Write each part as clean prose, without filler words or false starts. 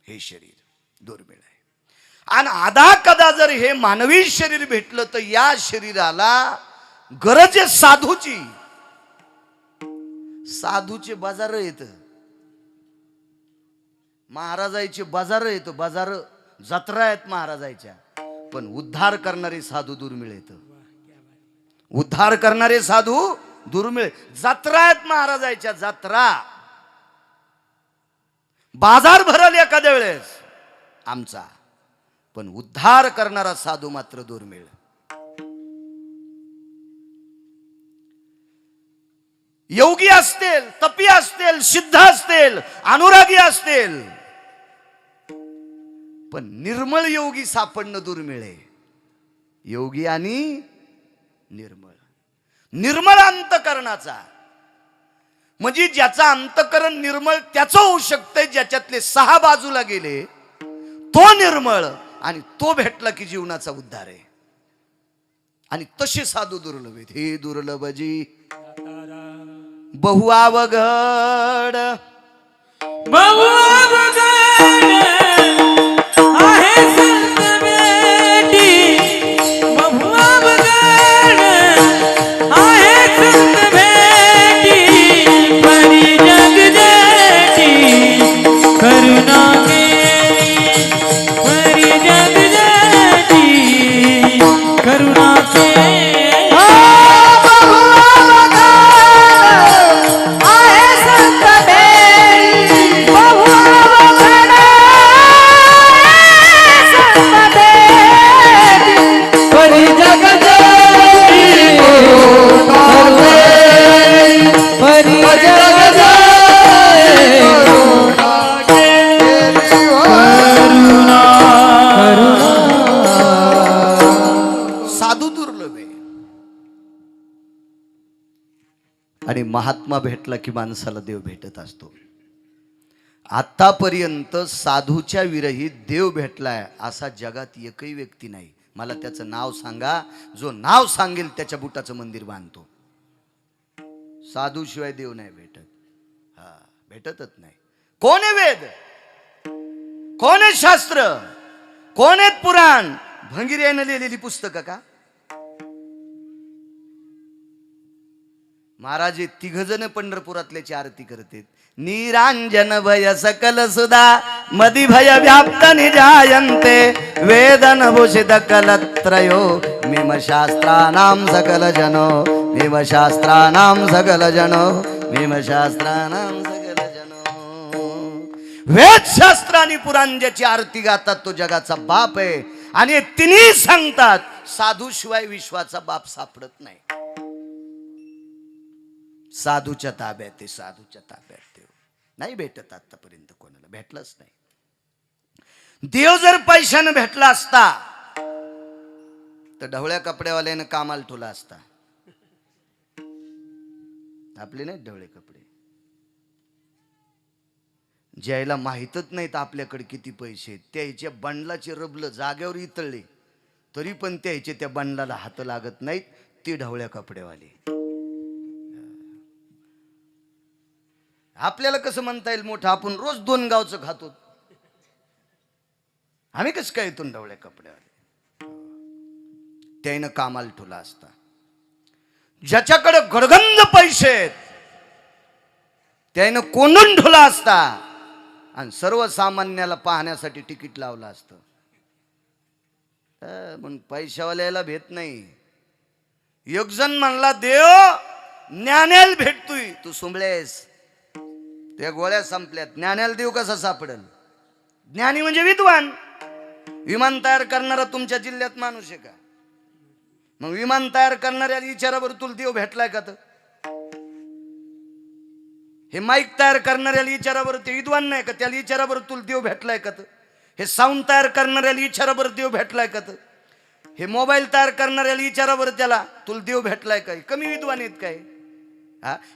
हे शरीर दुर्मिळ आहे. आणि आधा कदा जर हे मानवी शरीर भेटलं तर या शरीराला गरज आहे साधूची. साधूचे बाजार येत, महाराजाचे बाजार येत, बाजार जत्रा आहेत महाराजाच्या, पण उद्धार करणारे साधू दुर्मिळ येत. उद्धार करणारे साधू दुर्मिळ. जत्रा आहेत महाराजाच्या, जत्रा. बाजार भरल एखाद्या वेळेस आमचा, पण उद्धार करणारा साधू मात्र दुर्मिळ. योगी असतील, तपी असतील, सिद्ध असतील, अनुरागी असतील, पण निर्मळ योगी सापडणं दुर्मिळ आहे. योगी आणि निर्मळ. निर्मळ अंतकरणाचा म्हणजे ज्याचा अंतकरण निर्मळ त्याचं होऊ शकतंय, ज्याच्यातले 6 बाजूला गेले तो निर्मळ, आणि तो भेटला की जीवनाचा उद्धार आहे. आणि तसे साधू दुर्लभ आहेत. हे दुर्लभजी बहु अवघड, बहु अवघड आहे संत बेटी, बहु अवघड आहे संत बेटी, परी जग जेठी करुणा केली, परी जग जेठी करुणा केली. आणि महात्मा भेटला की माणसाला देव भेटत असतो. आतापर्यंत साधूच्या विरहित देव भेटलाय असा जगात एकही व्यक्ती नाही. मला त्याचं नाव सांगा, जो नाव सांगेल त्याच्या बुटाचं मंदिर बांधतो. साधू शिवाय देव नाही भेटत. हा, भेटतच नाही. कोण आहे वेद, कोण आहे शास्त्र, कोण आहेत पुराण? भंगिऱ्यानं लिहिलेली पुस्तकं का? महाराज 3 जण पंढरपुरातल्याची आरती करतात. निरांजन भय सकल सुधा मदी भय व्याप्त निजायन्ते वेदन भूषित कलत्रयो मिम शास्त्राणाम सकल जनो, मिम शास्त्राणाम सकल जनो, मिम शास्त्राणाम सकल जनो. वेद शास्त्र आणि पुराण ज्याची आरती गातात तो जगाचा बाप आहे. आणि तिन्ही सांगतात साधू शिवाय विश्वाचा बाप सापडत नाही. साधूच्या ताब्यात आहे, साधूच्या ताब्यात देव नाही भेटत. आतापर्यंत कोणाला भेटलंच नाही. देव जर पैशानं भेटला असता तर ढवळ्या कपड्यावाल्यानं कामाला ठेवला असता. आपले नाही ढवळे कपडे, ज्याला माहीतच नाहीत आपल्याकडे किती पैसे आहेत, त्याच्या बंडलाचे रबलं जाग्यावर इतळले तरी पण त्याचे त्या बंडलाला हात लागत नाहीत. ते ढवळ्या कपडेवाले. आपल्याला कसं म्हणता येईल मोठं? आपण रोज 2 गावचं खातो, आम्ही कसं काय इथून ढवळ्या कपड्यावाले? त्यानं कामाला ठेवला असता. ज्याच्याकडे गडगंज पैसे आहेत त्यानं कोंडून ठेवला असता आणि सर्वसामान्याला पाहण्यासाठी तिकीट लावलं असतं. मग पैशावाल्याला भेट नाही. एक जण म्हणला देव ज्ञानेल भेटतोय, तू सुंबळेस, त्या गोळ्या संपल्यात, ज्ञानाला देव कसा सापडेल? ज्ञानी म्हणजे विद्वान. विमान तयार करणारा तुमच्या जिल्ह्यात माणूस आहे का? मग विमान तयार करणाऱ्या विचारावर तुला देव भेटलाय का? तर हे माईक तयार करणाऱ्याला विचारावर ते विद्वान नाही का? त्याला विचारावर तुला देव भेटलाय का? तर हे साऊंड तयार करणाऱ्याला विचारावर देव भेटलाय का? तर हे मोबाईल तयार करणाऱ्याला विचारावर त्याला तुला देव भेटलाय का? कमी विद्वान आहेत काय?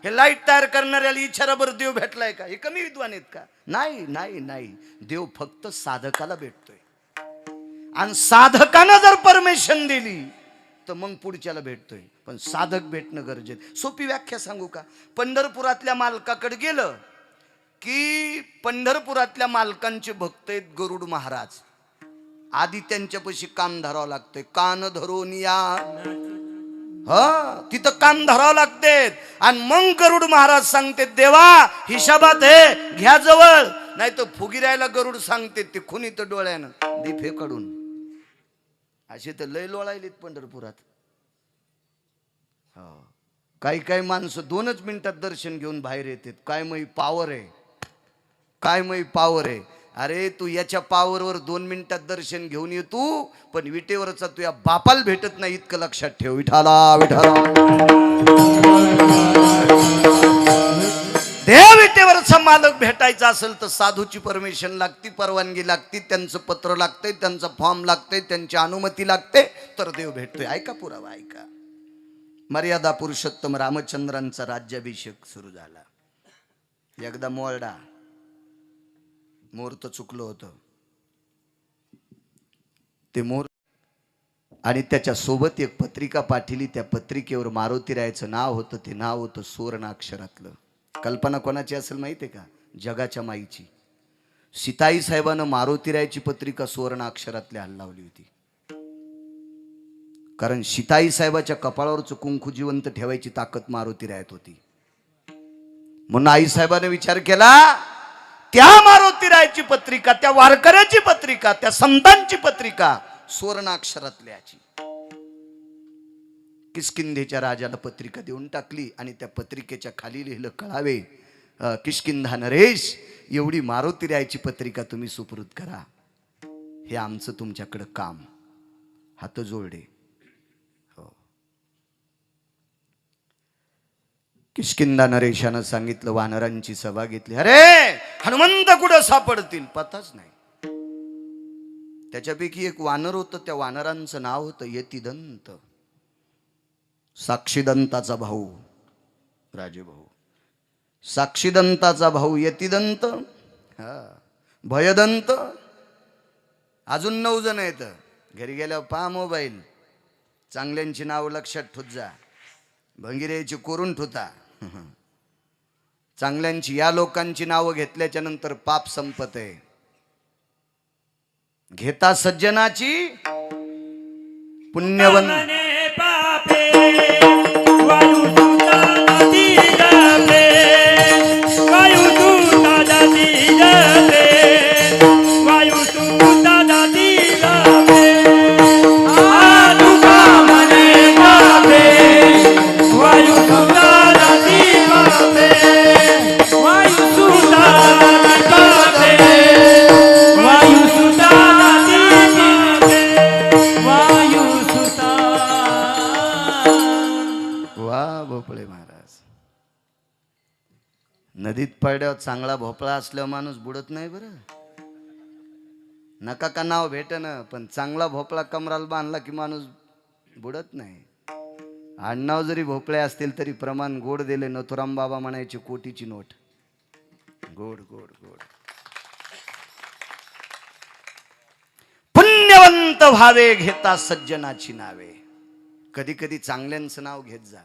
हे लाईट तयार करणाऱ्याला इच्छाराबर देव भेटलाय का? हे कमी विद्वान आहेत का? नाही नाही नाही. देव फक्त साधकाला भेटतोय. आणि साधकानं जर परमिशन दिली तर मग पुढच्याला भेटतोय. पण साधक भेटणं गरजेचं. सोपी व्याख्या सांगू का? पंढरपुरातल्या मालकाकडे गेलं की पंढरपुरातल्या मालकांचे भक्त आहेत गरुड महाराज. आधी त्यांच्यापाशी कान धरावं लागतंय, कान धरून या. हा, तिथं कान धरावं लागते. आणि मग गरुड महाराज सांगते देवा हिशाबात हे घ्या जवळ, नाही तर फुगिरायला गरुड सांगते ते खुनी तर डोळ्यानं दिफे कडून. असे तर लय लोळायलेत पंढरपुरात. काही काही माणसं 2च मिनिटात दर्शन घेऊन बाहेर येतात. काय मै पावर आहे, काय मै पावर आहे. अरे तू याच्या पावरवर 2 मिनिटात दर्शन घेऊन येतो, पण विटेवरचा तू या बापाला भेटत नाही इतकं लक्षात ठेव. विठाला विठाला देव विटेवरचा मालक भेटायचा असेल तर साधूची परमिशन लागती, परवानगी लागती, त्यांचं पत्र लागतंय, त्यांचा फॉर्म लागतंय, त्यांची अनुमती लागते, तर देव भेटतोय. ऐका पुरावा ऐका. मर्यादा पुरुषोत्तम रामचंद्रांचा राज्याभिषेक सुरू झाला. एकदा मोरडा मुहूर्त चुकलं होतं. ते मोर आणि त्याच्या सोबत एक पत्रिका पाठवली. त्या पत्रिकेवर मारुतीरायाचं नाव होतं. ते नाव होतं सुवर्णाक्षरातलं. कल्पना कोणाची असेल माहिती आहे का? जगाच्या माईची. सीताई साहेबानं मारुतीरायाची पत्रिका सुवर्णाक्षरातली हाल लावली होती. कारण सीताई साहेबाच्या कपाळावरचं कुंकू जिवंत ठेवायची ताकद मारुतीरायात होती. म्हणून आई साहेबाने विचार केला त्या मारुतीरायाची पत्रिका, त्या वारकऱ्याची पत्रिका, त्या संतांची पत्रिका सुवर्णाक्षरातल्याची. किष्किंधेच्या राजाला पत्रिका देऊन टाकली आणि त्या पत्रिकेच्या खाली लिहिलं कळावे किष्किंधा नरेश एवढी मारुतीरायाची पत्रिका तुम्ही सुपूर्द करा, हे आमचं तुमच्याकडं काम. हात जोडे. किष्किंधा नरेशानं सांगितलं, वानरांची सभा घेतली. अरे हनुमंत कुठं सापडतील पताच नाही. त्याच्यापैकी एक वानर होतं, त्या वानरांचं नाव होतं यतिदंत. साक्षीदंताचा भाऊ, राजेभाऊ. साक्षीदंताचा भाऊ यतिदंत, भयदंत, अजून 9 जण आहेत. घरी गेल्यावर पहा मोबाईल, चांगल्यांची नाव लक्षात ठेवत जा, भंगिरेची कोरून ठुता. चांगल्यांची या लोकांची नावं घेतल्याच्या नंतर पाप संपत आहे. घेता सज्जनाची पुण्यवंत नदीत पडल्यावर चांगला भोपळा असल्यावर माणूस बुडत नाही. बरं नका का नाव भेटन, पण चांगला भोपळा कमराला बांधला की माणूस बुडत नाही. आडनाव जरी भोपळे असतील तरी प्रमाण गोड दिले. नथुराम बाबा म्हणायचे कोटीची नोट. गोड गोड गोड. पुण्यवंत व्हावे घेता सज्जनाची नावे. कधी कधी चांगल्यांचं नाव घेत जा.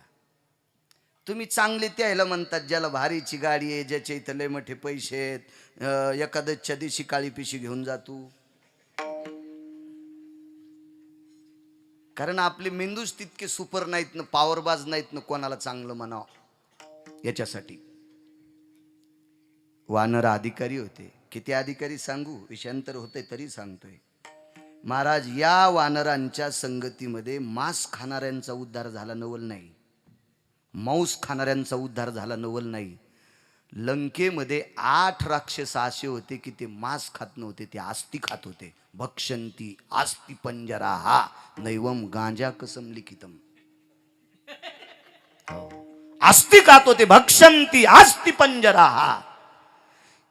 तुम्ही चांगले त्याला म्हणतात ज्याला भारीची गाडी आहे, ज्याच्या इथं लय मोठे पैसे आहेत. एकादशच्या दिवशी काळी पिशी घेऊन जातो. कारण आपले मेंदूच तितके सुपर नाहीत ना, पॉवरबाज नाहीत ना कोणाला चांगलं म्हणावं. याच्यासाठी वानर अधिकारी होते. किती अधिकारी सांगू, विषयांतर होते तरी सांगतोय. महाराज या वानरांच्या संगतीमध्ये मांस खाणाऱ्यांचा उद्धार झाला नवल नाही, मांस खाणाऱ्यांचा उद्धार झाला नवल नाही. लंकेमध्ये 8 राक्षस असे होते की ते मांस खात नव्हते, ते आस्ती खात होते. भक्षंती आस्ती पंजरा हा नैवम गांजा कसम लिखितम. आस्ती खात होते, भक्षंती आस्ती पंजरा हा.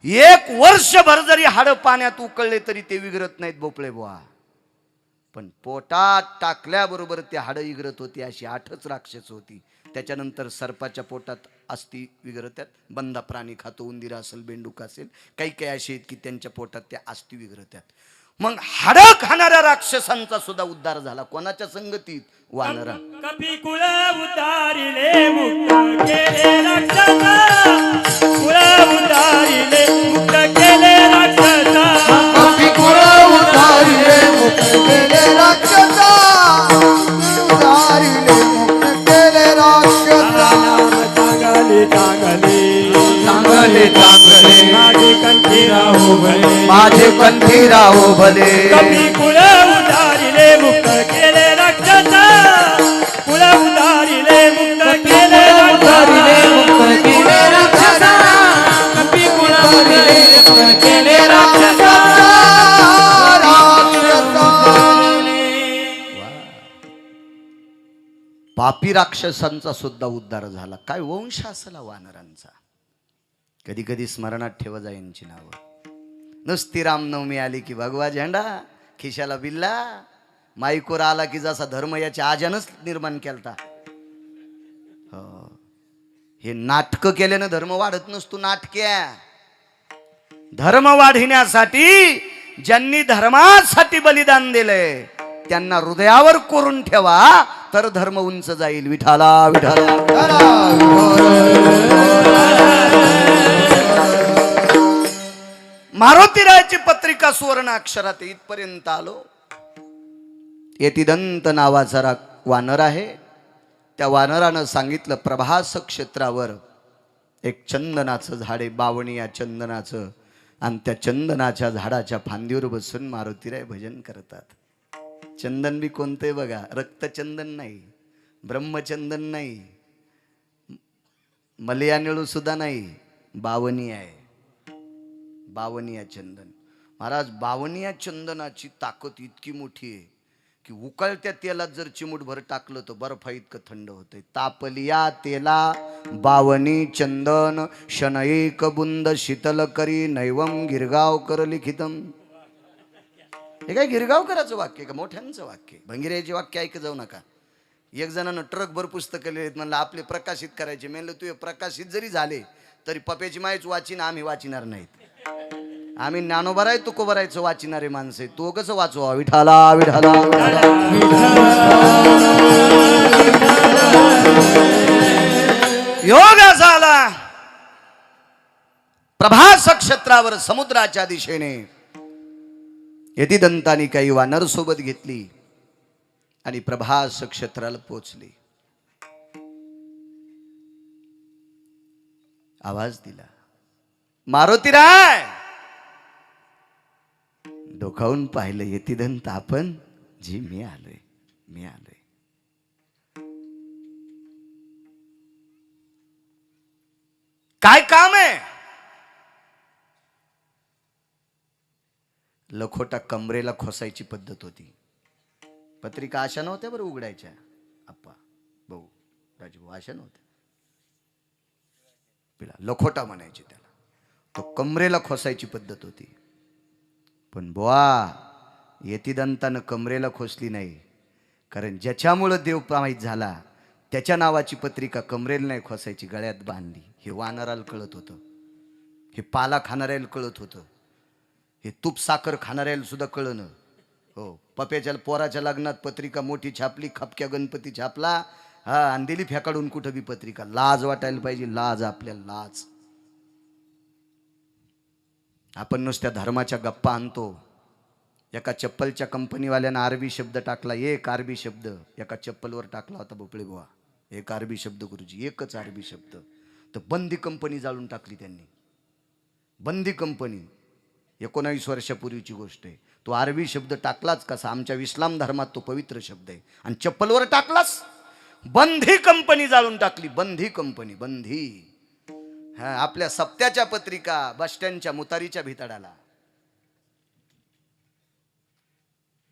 1 वर्षभर जरी हाड पाण्यात उकळले तरी ते विगरत नाहीत भोपळे बुवा. पण पोटात टाकल्याबरोबर ते हाड विगरत होती. अशी 8च राक्षस होती. त्याच्यानंतर सर्पाच्या पोटात अस्ती विगरत्यात. बंदा प्राणी खातो, उंदीर असेल, बेंडूक असेल, काही काही असे आहेत की त्यांच्या पोटात त्या अस्ती विगरत्यात. मग हाड खाणाऱ्या राक्षसांचा सुद्धा उद्धार झाला. कोणाच्या संगतीत? वानरा. कपी कुळ उतारिले मुक्त केले राक्षसा, कुळ उतारिले मुक्त केले राक्षसा, कपी कुळ उतारिले मुक्त केले राक्षसा, उतारिले मुक्त केले राक्षसा. चांगले चांगले चांगले चांगले माझे कंठी राहो भले, माझे कंठी राहो भले. कपी कुळ उतारिले मुक्त केले राक्षसा, कुळ उतारिले मुक्त केले उतारिले राक्षसा, मुक्त केले राक्षसा, कपी कुळ उतारिले मुक्त केले राक्षसा. पापी राक्षसांचा सुद्धा उद्धार झाला. काय वंश असला वानरांचा. कधी कधी स्मरणात ठेवा जा यांची नावं. नुसती रामनवमी आली की भगवा झेंडा, खिशाला बिल्ला, माईकोर आला की जसा धर्म याच्या आजानच निर्माण केलता. हो, हे नाटकं केल्यानं धर्म वाढत नसतो. नाटक्या धर्म वाढविण्यासाठी ज्यांनी धर्मासाठी बलिदान दिलंय त्यांना हृदयावर कोरून ठेवा, तर धर्म उंच जाईल. विठाला विठाला. मारुतीरायाची पत्रिका सुवर्ण अक्षरात इथपर्यंत आलो. यतिदंत नावाचा वानर आहे. त्या वानरानं सांगितलं, प्रभास क्षेत्रावर एक चंदनाचं झाड आहे, बावणी या चंदनाचं, आणि त्या चंदनाच्या झाडाच्या फांदीवर बसून मारुतीराय भजन करतात. चंदन बी कोणते बघा, रक्तचंदन नाही, ब्रह्मचंदन नाही, मलयानिळू सुद्धा नाही, बावणी आहे. बावनिया चंदन. महाराज, बावनिया चंदनाची ताकद इतकी मोठी आहे की उकळत्या तेलात जर चिमूटभर टाकलं तर बर्फा इतकं थंड होतंय. तापलिया तेला बावनी चंदन शनैक बुंद शीतल करी नैवम गिरगावकर लिखितम. हे काय गिरगावकराचं वाक्य का मोठ्यांचं वाक्य? भंगिऱ्याचे वाक्य ऐक जाऊ नका. एक जणांना ट्रकभर पुस्तकं लिहिलेत, म्हणलं आपले प्रकाशित करायचे. म्हणलं तू प्रकाशित जरी झाले तरी पप्याची मायच वाचीन, आम्ही वाचिणार नाहीत. आम्ही ज्ञानोबा आहे तुकोबा राहायचं वाचिणारे माणसे. तो कसं वाचवा? विठाला विठाला. योग झाला. प्रभास क्षेत्रावर समुद्राच्या दिशेने यतिदंतानी काही वानर सोबत घेतली आणि प्रभास क्षेत्राला पोचली. आवाज दिला, मारुतीराय. डोकावून पाहिलं यतिदंत, आपण जी मी आलोय, मी आलोय. काय काम आहे? लखोटा कमरेला खोसायची पद्धत होती. पत्रिका अशा नव्हत्या बरं उघडायच्या. आप्पा भाऊ राजभाऊ अशा नव्हत्या. पिला लखोटा म्हणायचे त्याला. तो कमरेला खोसायची पद्धत होती. पण बुवा, यतिदंतानं कमरेला खोसली नाही. कारण ज्याच्यामुळं देव माहीत झाला त्याच्या नावाची पत्रिका कमरेला नाही खोसायची, गळ्यात बांधली. हे वानराला कळत होतं, हे पाला खाणाऱ्याला कळत होतं, हे तूप साखर खाणाऱ्याला सुद्धा कळणं. हो, पप्याच्या पोराच्या लग्नात पत्रिका मोठी छापली, खपक्या गणपती छापला, हा, आणि दिली फेकाडून कुठं बी पत्रिका. लाज वाटायला पाहिजे, लाज, आपल्याला लाज. आपण नुसत्या धर्माच्या गप्पा आणतो. एका चप्पलच्या कंपनीवाल्यानं आरबी शब्द टाकला, एक आरबी शब्द एका चप्पलवर टाकला होता भोपळे बुवा. एक आरबी शब्द गुरुजी, एकच आरबी शब्द. तर बंदी कंपनी जाळून टाकली त्यांनी. बंदी कंपनी 19 वर्षापूर्वीची गोष्ट आहे. तो आरबी शब्द टाकलाच कसा? आमच्या इस्लाम धर्मात तो पवित्र शब्द आहे, आणि चप्पलवर टाकलास. बंदी कंपनी जाळून टाकली. बंदी कंपनी, बंदी. हा, आपल्या सप्त्याच्या पत्रिका बस स्टँडच्या मुतारीच्या भितडाला.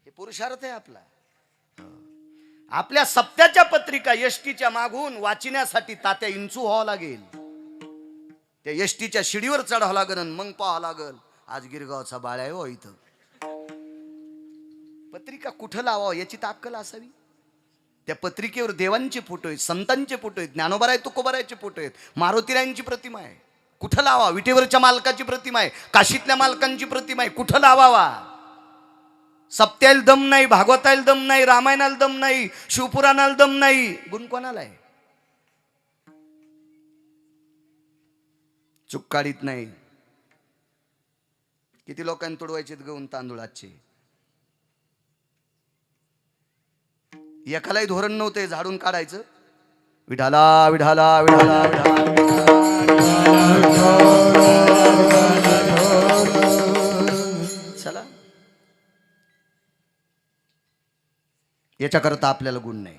हे पुरुषार्थ आहे आपला. आपल्या सप्त्याच्या पत्रिका एसटीच्या मागून वाचण्यासाठी तात्या इंचू व्हावं लागेल. त्या एसटीच्या शिडीवर चढावं लागेल आणि मग पाहावं लागेल आज गिरगावचा बाळा आहे हो इथं. पत्रिका कुठं लावावं याची ताकद असावी. त्या पत्रिकेवर देवांचे फोटो आहेत, संतांचे फोटो आहेत, ज्ञानोबाराय तुकोबारायचे फोटो आहेत, मारुतीरायांची प्रतिमा आहे. कुठं लावा? विटेवरच्या मालकाची प्रतिमा आहे, काशीतल्या मालकांची प्रतिमा आहे. कुठं लावावा? सप्त्याला दम नाही, भागवताला दम नाही, रामायणाला दम नाही, शिवपुराणाला दम नाही. गुण कोणाला आहे? चूक काढीत नाही. किती लोकांनी तुडवायचे गहून तांदूळाचे. एकालाही धोरण नव्हते झाडून काढायचं. विठाला विठाला विठाला चला, याच्याकरता आपल्याला गुण नाही.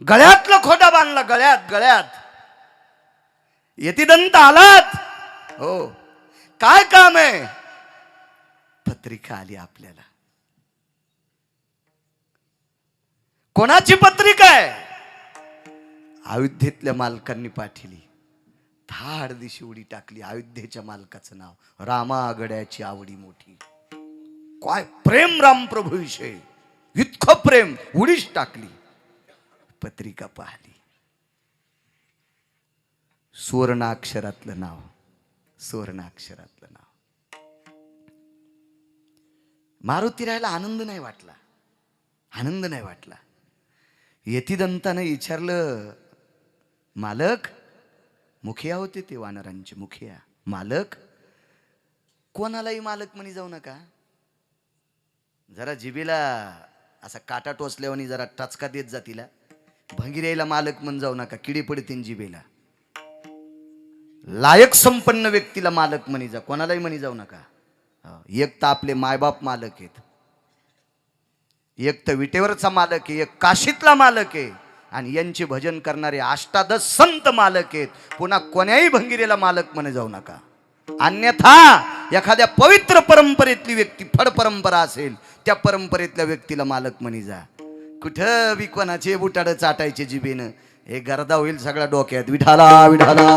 गळ्यातला खोटा बांधला, गळ्यात गळ्यात यतिदंत आलात. हो, काय काम आहे? पत्रिका आली आपल्याला. कोणाची पत्रिका आहे? अयोध्येतल्या मालकांनी पाठवली. धाड दिशी उडी टाकली. अयोध्येच्या मालकाचं नाव रामा गड्याची आवडी मोठी. काय प्रेम राम प्रभू विषय, इतकं प्रेम. उडीच टाकली. पत्रिका पाहिली. सुवर्णाक्षरातलं नाव, सुवर्णाक्षरातलं नाव. मारुतीरायला आनंद नाही वाटला, आनंद नाही वाटला. यतिदंतानं विचारलं, मालक, मुखिया होते ते वानरांचे मुखिया, मालक, कोणालाही मालक म्हणी जाऊ नका. जरा जिबीला असा काटा टोचल्यावर जरा टचका देत जा तिला. भंगिऱ्याला मालक म्हण जाऊ नका, किडी पडते जिबेला. लायक संपन्न व्यक्तीला मालक म्हणी जा, कोणालाही म्हणी जाऊ नका. एक तर आपले मायबाप मालक आहेत, एक तर विटेवरचा मालक आहे, एक काशीतला मालक आहे, आणि यांचे भजन करणारे अष्टादश संत मालक आहेत. पुन्हा कोण्याही भंगिरेला मालक म्हणे जाऊ नका. अन्यथा एखाद्या पवित्र परंपरेतली व्यक्ती, फड परंपरा असेल, त्या परंपरेतल्या व्यक्तीला मालक म्हणी जा. कुठं बी कोणाचे बुटाड चाटायचे जिबेनं, हे गर्दा होईल सगळ्या डोक्यात. विठाला विठाला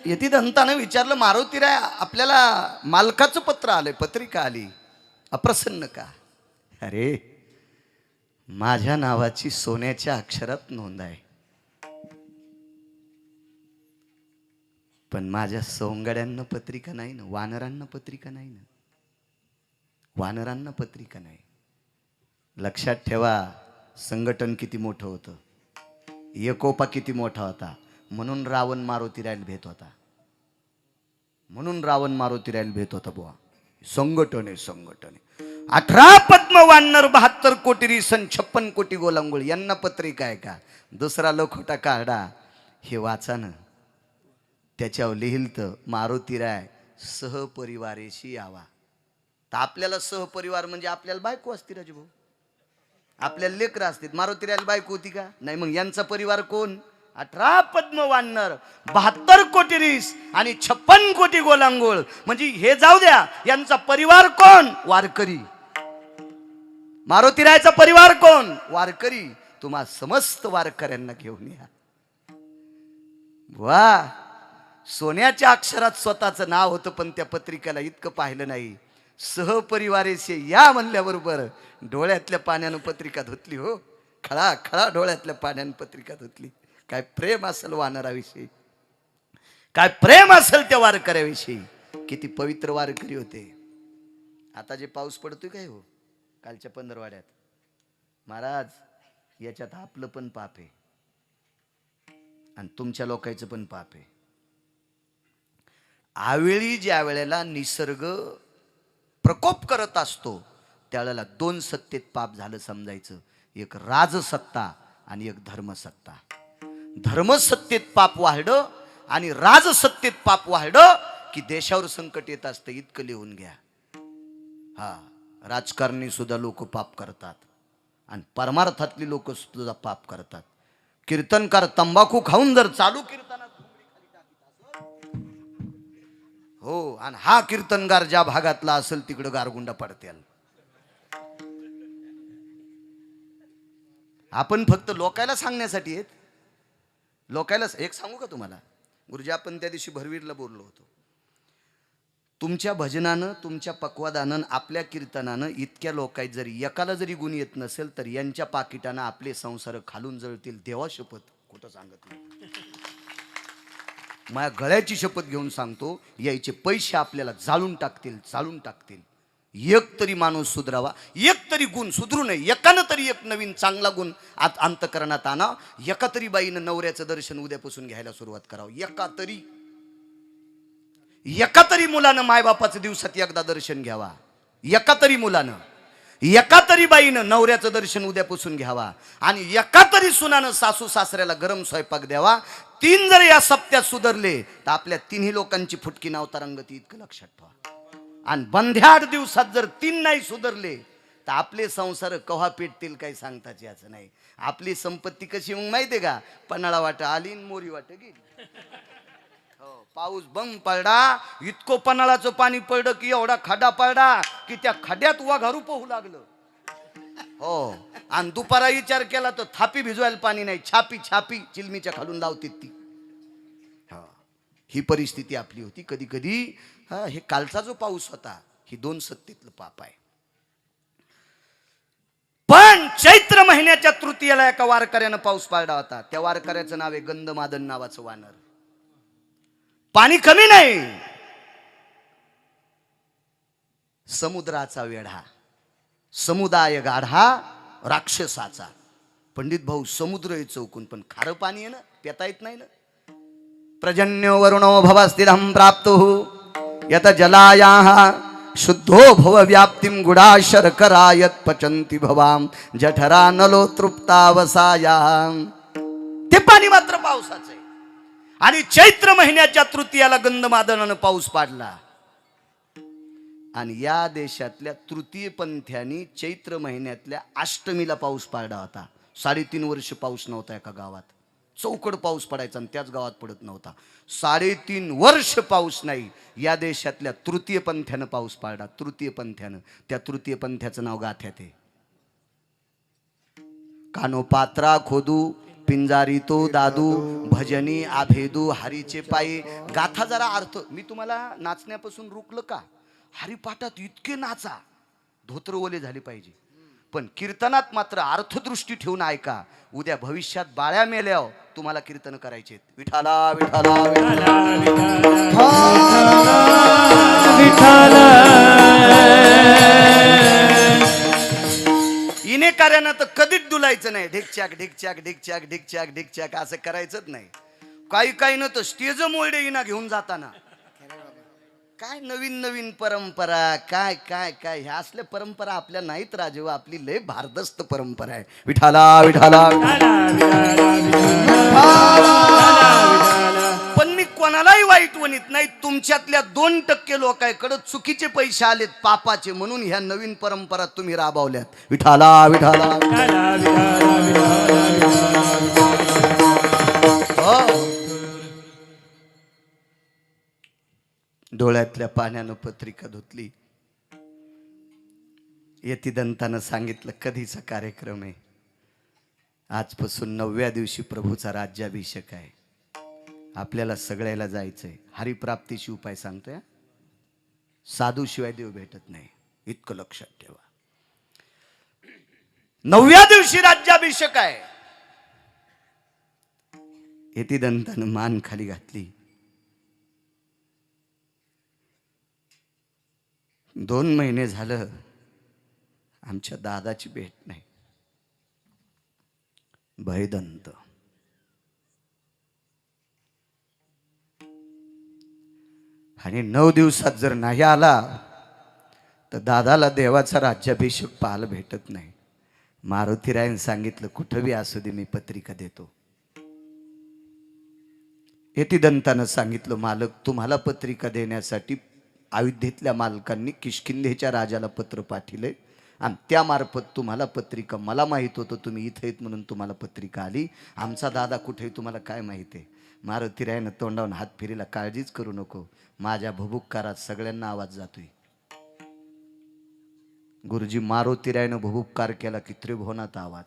यतिदंतानं विचारलं, मारुतीराय, आपल्याला मालकाचं पत्र आलंय, पत्रिका आली, अप्रसन्न का? अरे, माझ्या नावाची सोन्याच्या अक्षरात नोंद आहे, पण माझ्या सोंगड्यांना पत्रिका नाही ना, वानरांना पत्रिका नाही ना, वानरांना पत्रिका नाही. लक्षात ठेवा, संघटन किती मोठं होतं, एकोपा किती मोठा होता. म्हणून रावण मारुतीरायला भेट होता, म्हणून रावण मारुतीरायला भेट होता. बुवा, संघटन आहे, संघटन आहे. 18 पद्म वानर, 72 कोटी रिसन, 56 कोटी गोलांगुळ, यांना पत्रिका आहे का? दुसरा लोखोटा काढा, हे वाचा ना. त्याच्यावर लिहिल तर मारुतीराय सहपरिवारेशी यावा. तर आपल्याला सहपरिवार म्हणजे आपल्याला बायको असती राजू भाऊ, आपल्याला लेकरं असतील. मारुतीरायला बायको होती का? नाही. मग यांचा परिवार कोण? 18 पद्म वानर, 72 कोटी रीस आणि 56 कोटी गोलांगोळ. म्हणजे हे जाऊ द्या, यांचा परिवार कोण? वारकरी. मारुतीरायचा परिवार कोण? वारकरी. तुम्हा समस्त वारकऱ्यांना घेऊन या. वा, सोन्याच्या अक्षरात स्वतःचं नाव होतं, पण त्या पत्रिकेला इतकं पाहिलं नाही. सहपरिवारेशी या म्हणल्याबरोबर डोळ्यातल्या पाण्यानं पत्रिका धुतली. हो, खळा खळा डोळ्यातल्या पाण्यानं पत्रिका धुतली. काय प्रेम असेल वानराविषयी, काय प्रेम असेल त्या वारकऱ्याविषयी. किती पवित्र वारकरी होते. आता जे पाऊस पडतोय काय हो, कालच्या पंधरवाड्यात, महाराज, याच्यात आपलं पण पाप आहे आणि तुमच्या लोकांचं पण पाप आहे. आवेळी ज्या वेळेला निसर्ग प्रकोप करत असतो, त्यावेळेला 2 सत्तेत पाप झालं समजायचं. एक राजसत्ता आणि एक धर्मसत्ता. धर्मसत्तेत पाप वाढलं आणि राजसत्तेत पाप वाढलं की देशावर संकट येत असतं. इतकं लिहून घ्या. हा, राजकारणी सुद्धा लोक पाप करतात आणि परमार्थातली लोक सुद्धा पाप करतात. कीर्तनकार तंबाखू खाऊन जर चालू कीर्तनात, हो, आणि हा कीर्तनगार ज्या भागातला असेल तिकडं गारगुंडा पडतेल. आपण फक्त लोकायला सांगण्यासाठी आहेत. लोकायला एक सांगू का तुम्हाला, गुरुजी, आपण त्या दिवशी भरवीरला बोललो होतो. तुमच्या भजनानं, तुमच्या पक्वादानं, आपल्या कीर्तनानं इतक्या लोकांत जरी एकाला जरी गुण येत नसेल तर यांच्या पाकिटानं आपले संसार खालून जळतील. देवा शपथ, खोटं सांगत नाही. माझ्या गळ्याची शपथ घेऊन सांगतो, यायचे पैसे आपल्याला जाळून टाकतील, जाळून टाकतील. एक तरी माणूस सुधरावा, एक तरी गुण सुधरू नये. एकानं तरी एक नवीन चांगला गुण अंतकरणात आणा. एका तरी बाईनं नवऱ्याचं दर्शन उद्यापासून घ्यायला सुरुवात करावं. एका तरी मुलानं मायबापाचं दिवसात एकदा दर्शन घ्यावा. एका तरी मुलानं, एका तरी बाईनं नवऱ्याचं दर्शन उद्यापासून घ्यावा. आणि एका तरी सुनानं सासू सासऱ्याला गरम स्वयंपाक द्यावा. 3 जर या सप्त्यात सुधरले तर आपल्या 3ही लोकांची फुटकी नावतारंगती, इतकं लक्षात ठेवा. आणि बंध्या 8 दिवसात जर 3 नाही सुधरले तर आपले संसार कव्हा पेटतील काही सांगताच याचं नाही. आपली संपत्ती कशी मग माहितीये का? पन्हाळा वाट आली मोरी वाट गेली. पाऊस बंग पडला, इतकं पन्हाळाचं पाणी पडलं की एवढा खड्डा पडला की त्या खड्ड्यात वाघारू पोहू लागलं. हो, आणि दुपारा विचार केला तर थापी भिजवायला पाणी नाही, छापी छापी चिलमीच्या खालून लावते ती. ही परिस्थिती आपली होती. कधी कधी हे कालचा जो पाऊस होता ही 2 सत्तेतलं पाप आहे. पण चैत्र महिन्याच्या तृतीयेला एका वारकऱ्यानं पाऊस पाडला होता. त्या वारकऱ्याचं नाव आहे गंधमादन नावाचं वानर. पाणी कमी नाही, समुद्राचा वेढा, समुदाय गाढा राक्षसाचा. पंडित भाऊ, समुद्र आहे चौकून, पण खारं पाणी आहे ना, पिता येत नाही ना. प्रजन्यो वरुणो भवस्थिरं प्राप्तो यत जलायाः शुद्धो भव व्याप्तिं गुडा शर्करा यत् पचन्ति भवाम जठरा नलो तृप्तावसायाम. ते पाणी मात्र पावसाचं आहे. आणि चैत्र महिन्याच्या तृतीयाला गंधमादनानं पाऊस पाडला. आणि या देशातल्या तृतीय पंथ्यांनी चैत्र महिन्यातल्या अष्टमीला पाऊस पाडला होता. 3.5 वर्ष पाऊस नव्हता एका गावात. चौकड पाऊस पडायचा आणि त्याच गावात पडत नव्हता. 3.5 वर्ष पाऊस नाही. या देशातल्या तृतीय पंथ्यानं पाऊस पाडला. तृतीय पंथ्यानं. त्या तृतीय पंथ्याचं नाव गाथ्यात आहे. कानोपात्रा खोदू पिंजारी तो दादू भजनी आभेदू हरीचे पायी. गाथा जरा अर्थ मी तुम्हाला नाचण्यापासून रोखलं का? हरिपाठात इतके नाचा, धोत्र ओले झाले पाहिजे, पण कीर्तनात मात्र अर्थदृष्टी ठेवून ऐका. उद्या भविष्यात बाळ्या मेल्यावर तुम्हाला कीर्तन करायचे. विठाला विठाला विठाला इने कार्यानं तर कधीच डुलायचं नाही. ढिकचाक ढिकचाक ढिकचाक ढिकचाक ढिकचाक असं करायचंच नाही. काही न तर स्टेज मोडे इना घेऊन जाताना काय नवीन नवीन परंपरा, काय काय काय ह्या असल्या परंपरा आपल्या नाहीत राजेव. आपली लय भारदस्त परंपरा आहे. विठाला विठाला. पण मी कोणालाही वाईट वणीत नाही. तुमच्यातल्या 2% लोकांकडे चुकीचे पैसे आलेत पापाचे, म्हणून ह्या नवीन परंपरा तुम्ही राबवल्यात. विठाला विठाला. डोळ्यातल्या पाण्यानं पत्रिका धुतली. यतिदंतानं सांगितलं कधीचा कार्यक्रम आहे. आजपासून 9व्या दिवशी प्रभूचा राज्याभिषेक आहे. आपल्याला सगळ्याला जायचंय. हरिप्राप्तीची उपाय सांगतोय. साधू शिवाय देव भेटत नाही, इतकं लक्षात ठेवा. 9व्या दिवशी राज्याभिषेक आहे. यतिदंतानं मान खाली घातली. 2 महिने झालं आमच्या दादाची भेट नाही. भयदंत आणि 9 दिवसात जर नाही आला तर दादाला देवाचा राज्याभिषेक पाहायला भेटत नाही. मारुतीरायन सांगितलं कुठं बी असू दे मी पत्रिका देतो. यतिदंतानं सांगितलं मालक तुम्हाला पत्रिका देण्यासाठी अयोध्येतल्या मालकांनी किष्किंधेच्या राजाला पत्र पाठवले आणि त्यामार्फत तुम्हाला पत्रिका, मला माहित होतं तुम्ही इथे येत म्हणून तुम्हाला पत्रिका आली. आमचा दादा कुठे तुम्हाला काय माहिती आहे. मारुतीरायनं तोंडावून हात फिरीला. काळजीच करू नको, माझ्या भुभुक्कारात सगळ्यांना आवाज जातोय. गुरुजी मारुतीरायनं भुभुक्कार केला की त्रिभुवनात आवाज,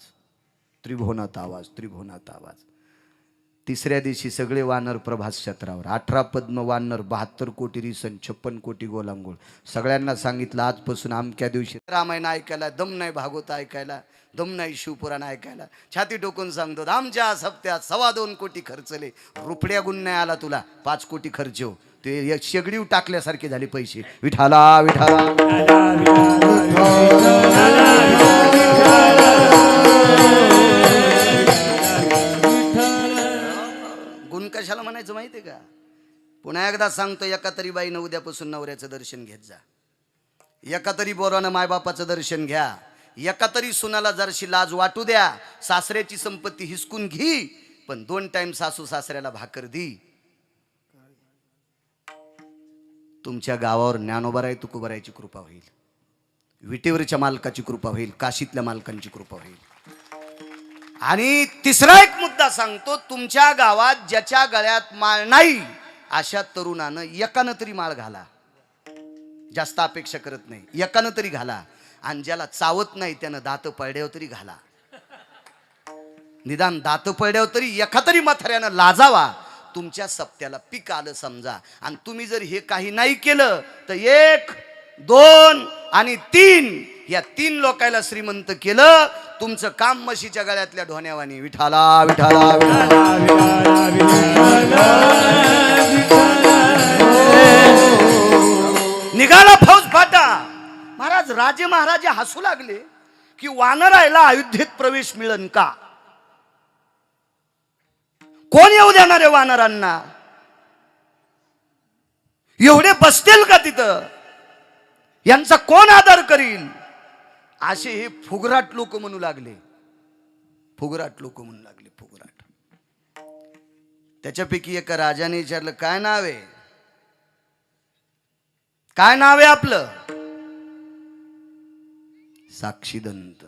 त्रिभुवनात आवाज, त्रिभुवनात आवाज. तिसऱ्या दिवशी सगळे वानर प्रभास क्षेत्रावर, 18 पद्म वानर, 72 कोटी रिसन, 56 कोटी गोलांगोळ. सगळ्यांना सांगितलं आजपासून अमक्या दिवशी रामायण ऐकायला दम नाही, भागवत ऐकायला दम नाही, शिवपुराण ऐकायला. छाती टोकून सांगतो आमच्या सप्त्यात 2.25 कोटी खर्चले. रुपड्या गुण नाही आला तुला, 5 कोटी खर्च हो. ते एक शेगडी टाकल्यासारखे झाले पैसे. विठाला विठाला गुण कशाला म्हणायचं माहितीये का? पुन्हा एकदा सांगतो, एका तरी बाईनं उद्यापासून नवऱ्याचं दर्शन घेत जा. एका तरी बोरानं मायबापाचं दर्शन घ्या. एका तरी सुनाला जरशी लाज वाटू द्या. सासऱ्याची संपत्ती हिसकून घी, पण 2 टाइम सासू सासऱ्याला भाकर दी. तुमच्या गावावर ज्ञानोबाराय तुकोबारायची कृपा होईल, विटेवरच्या मालकाची कृपा होईल, काशीतल्या मालकांची कृपा होईल. आणि तिसरा एक मुद्दा सांगतो, तुमच्या गावात ज्याच्या गळ्यात माळ नाही अशा तरुणानं एकानं तरी माळ घाला. जास्त अपेक्षा करत नाही, एकानं तरी घाला. आणि ज्याला चावत नाही त्यानं दात पळड्यावर तरी घाला. निदान दात पळड्यावर तरी एका तरी म्हाताऱ्यानं लाजावा. तुमच्या सप्त्याला पीक आलं समजा. आणि तुम्ही जर हे काही नाही केलं तर 1, 2 आणि 3 या 3 लोकायला श्रीमंत केलं. तुमचं काम म्हशीच्या गळ्यातल्या ढोण्यावानी. विठाला विठाला निघाला फौज फाटा. महाराज राजे महाराजे हसू लागले की वानरायला अयोध्येत प्रवेश मिळन का? कोण येऊ देणार आहे वानरांना? एवढे बसतील का तिथं? यांचा कोण आदर करील? असे हे फुगराट लोक म्हणू लागले. फुगराट लोक म्हणू लागले, फुगराट. त्याच्यापैकी एका राजाने विचारलं, काय नाव आहे? काय नाव आहे आपलं? साक्षीदंत.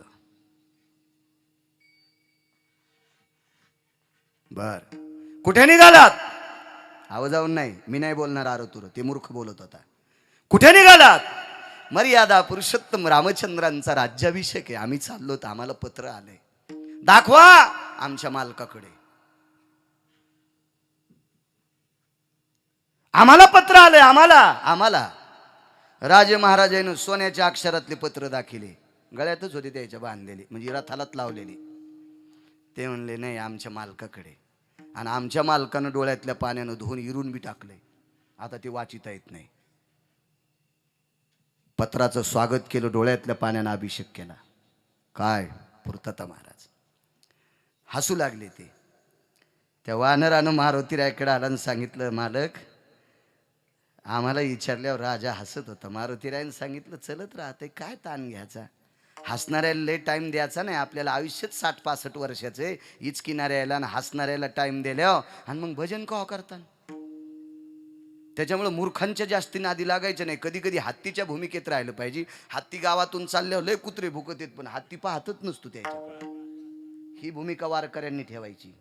बर, कुठे निघालात? आवाज जाऊन नाही, मी नाही बोलणार आरोतुर, ते मूर्ख बोलत होता. कुठे निघालात? मर्यादा पुरुषोत्तम रामचंद्रांचा राज्याभिषेक आहे, आम्ही चाललो तर आम्हाला पत्र आलंय. दाखवा आमच्या मालकाकडे. आम्हाला पत्र आलंय, आम्हाला. राजे महाराजांनी सोन्याच्या अक्षरातले पत्र दाखिले. गळ्यातच होते त्याच्या बांधलेले, म्हणजे रथालाच लावलेले. ते म्हणले नाही, आमच्या मालकाकडे. आणि आमच्या मालकानं डोळ्यातल्या पाण्यानं धुवून इरून बी टाकलंय. आता ते वाचिता येत नाही. पत्राचं स्वागत केलं, डोळ्यातल्या पाण्यानं अभिषेक केला. काय पूर्तता महाराज. हसू लागले ते. त्या वानरानं मारुतीरायाकडे आला आणि सांगितलं, मालक आम्हाला विचारल्यावर राजा हसत होता. मारुतीरायानं सांगितलं, चलत राहते, काय ताण घ्यायचा? हसणाऱ्याला लय टाइम द्यायचा नाही. आपल्याला आयुष्यात 60-65 वर्षाचे इचकिणाऱ्याला आणि हसणाऱ्याला टाइम दिल्यावर आणि मग भजन कवा करतात. त्याच्यामुळे मूर्खांच्या जास्ती नादी लागायचं नाही. कधी कधी हत्तीच्या भूमिकेत राहिलं पाहिजे. हत्ती गावातून चालल्यावर लय कुत्रे भुकत येत, पण हत्ती पाहतच नसतो त्याच्याकडे. ही भूमिका वारकऱ्यांनी ठेवायची.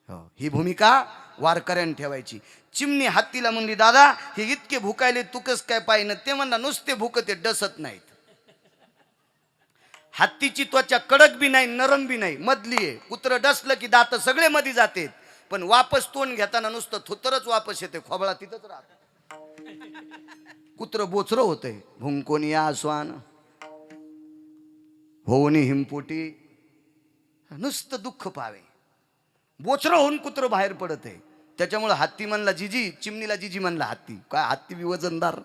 हो, ही भूमिका वारकऱ्यांनी ठेवायची. चिमणी हत्तीला म्हणली, दादा हे इतके भुकायले तू कस काय पाहिजे? ते म्हणला, नुसते भुकत डसत नाहीत. हत्तीची त्वचा कडक बी नाही, नरम बी नाही, मधली आहे. कुत्र डसलं की दात सगळे मध्ये जातात, पण वापस तोंड घेताना नुसतं थुतरच वापस येते, खोबळा तिथंच राहत. कुत्र बोचरं होतंय. भुंकोनी आस्वान होऊनी हिमपोटी, नुसतं दुःख पावे. बोचरं होऊन कुत्र बाहेर पडत आहे. त्याच्यामुळे हत्ती म्हणला जिजी, चिमणीला जिजी म्हणला. हत्ती काय, हत्ती बी वजनदार.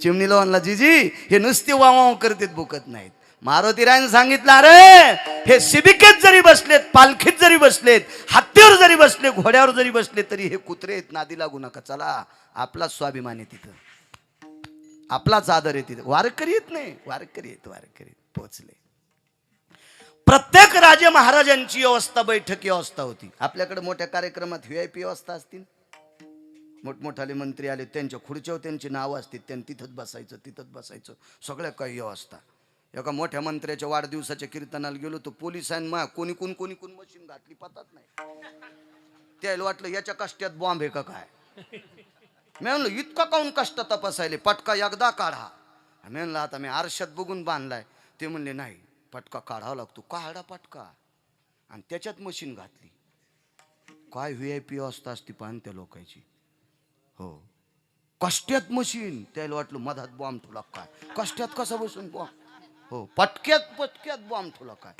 चिमणीला म्हणला, जिजी हे नुसते वाव करतात, भुकत नाहीत. मारुतीरायानं सांगितलं, अरे हे शिबिकेत जरी बसलेत, पालखीत जरी बसलेत, हत्तीवर जरी बसले, घोड्यावर जरी बसले, तरी हे कुत्रे आहेत, नादी लागू नका. चला, आपलाच स्वाभिमान आहे तिथं, आपलाच आदर आहे तिथं. वारकरी येत नाही, वारकरी येत, वारकरी पोचले. प्रत्येक राजे महाराजांची व्यवस्था, बैठकी व्यवस्था होती. आपल्याकडे मोठ्या कार्यक्रमात VIP व्यवस्था असतील. मोठमोठाले मंत्री आले, त्यांच्या खुर्च्यावर त्यांची नावं असतील, त्यांनी तिथंच बसायचं. सगळ्या काही व्यवस्था. एका मोठ्या मंत्र्याच्या वाढदिवसाच्या कीर्तनाला गेलो तर पोलिसांना कोणी कोण मशीन घातली पतात नाही. त्याला वाटलं याच्या कष्टात बॉम्ब आहे का काय. मी म्हणलं, इतका काऊन कष्ट तपासायले? पटका एकदा काढा. मी म्हणलं, आता मी आरशात बघून बांधलाय. ते म्हणले, नाही पटका काढावा लागतो. काढा पटका. आणि त्याच्यात मशीन घातली. काय VIP अवस्था असती पाहन त्या लोकांची. हो, कष्ट्यात मशीन, त्याला वाटलं मधात बॉम्ब ठेवला काय, कष्ट्यात कसा बसून बॉम्ब. हो, पटक्यात बॉम्ब ठेवला काय.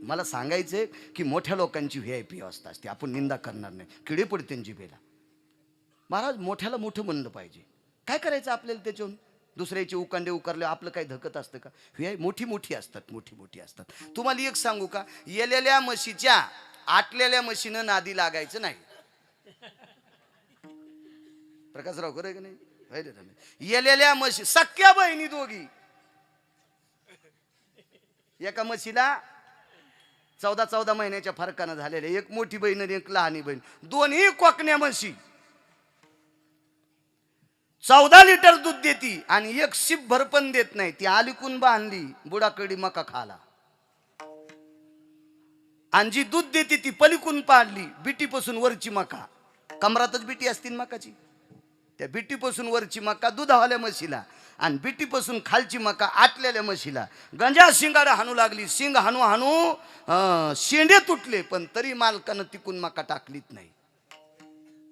मला सांगायचंय की मोठ्या लोकांची VIP अवस्था असते, आपण निंदा करणार नाही, किडे पडते जिभेला. महाराज मोठ्याला मोठं म्हणलं पाहिजे. काय करायचं आपल्याला त्याच्याहून, दुसऱ्याचे उकांडे उकारले आपलं काही धकत असतं का. मोठी असतात, मोठी असतात. तुम्हाला एक सांगू का, येलेल्या म्हशीच्या आटलेल्या म्हशीनं नादी लागायचं नाही. प्रकाशराव खरं का नाही. येलेल्या म्हशी सख्या बहिणी दोघी, एका म्हशीला 14 महिन्याच्या फरकानं झालेल्या, एक मोठी बहीण आणि एक लहानी बहीण, दोन्ही कोकण्या म्हशी. 14 लिटर दूध देती आणि एक शिप भर पण देत नाही. ती आलिकून बांधली, बुडाकडी मका खाला. आणि जी दूध देते ती पलिकून पाडली, बिटीपासून वरची मका, कमरातच बिटी असती मकाची, त्या बिटीपासून वरची मका दुधावाल्या म्हशीला आणि बिटीपासून खालची मका आटलेल्या म्हशीला. गंजा शिंगाडा हाणू लागली, शिंग हाणू शेंडे तुटले, पण तरी मालकानं तिकून मका टाकलीच नाही.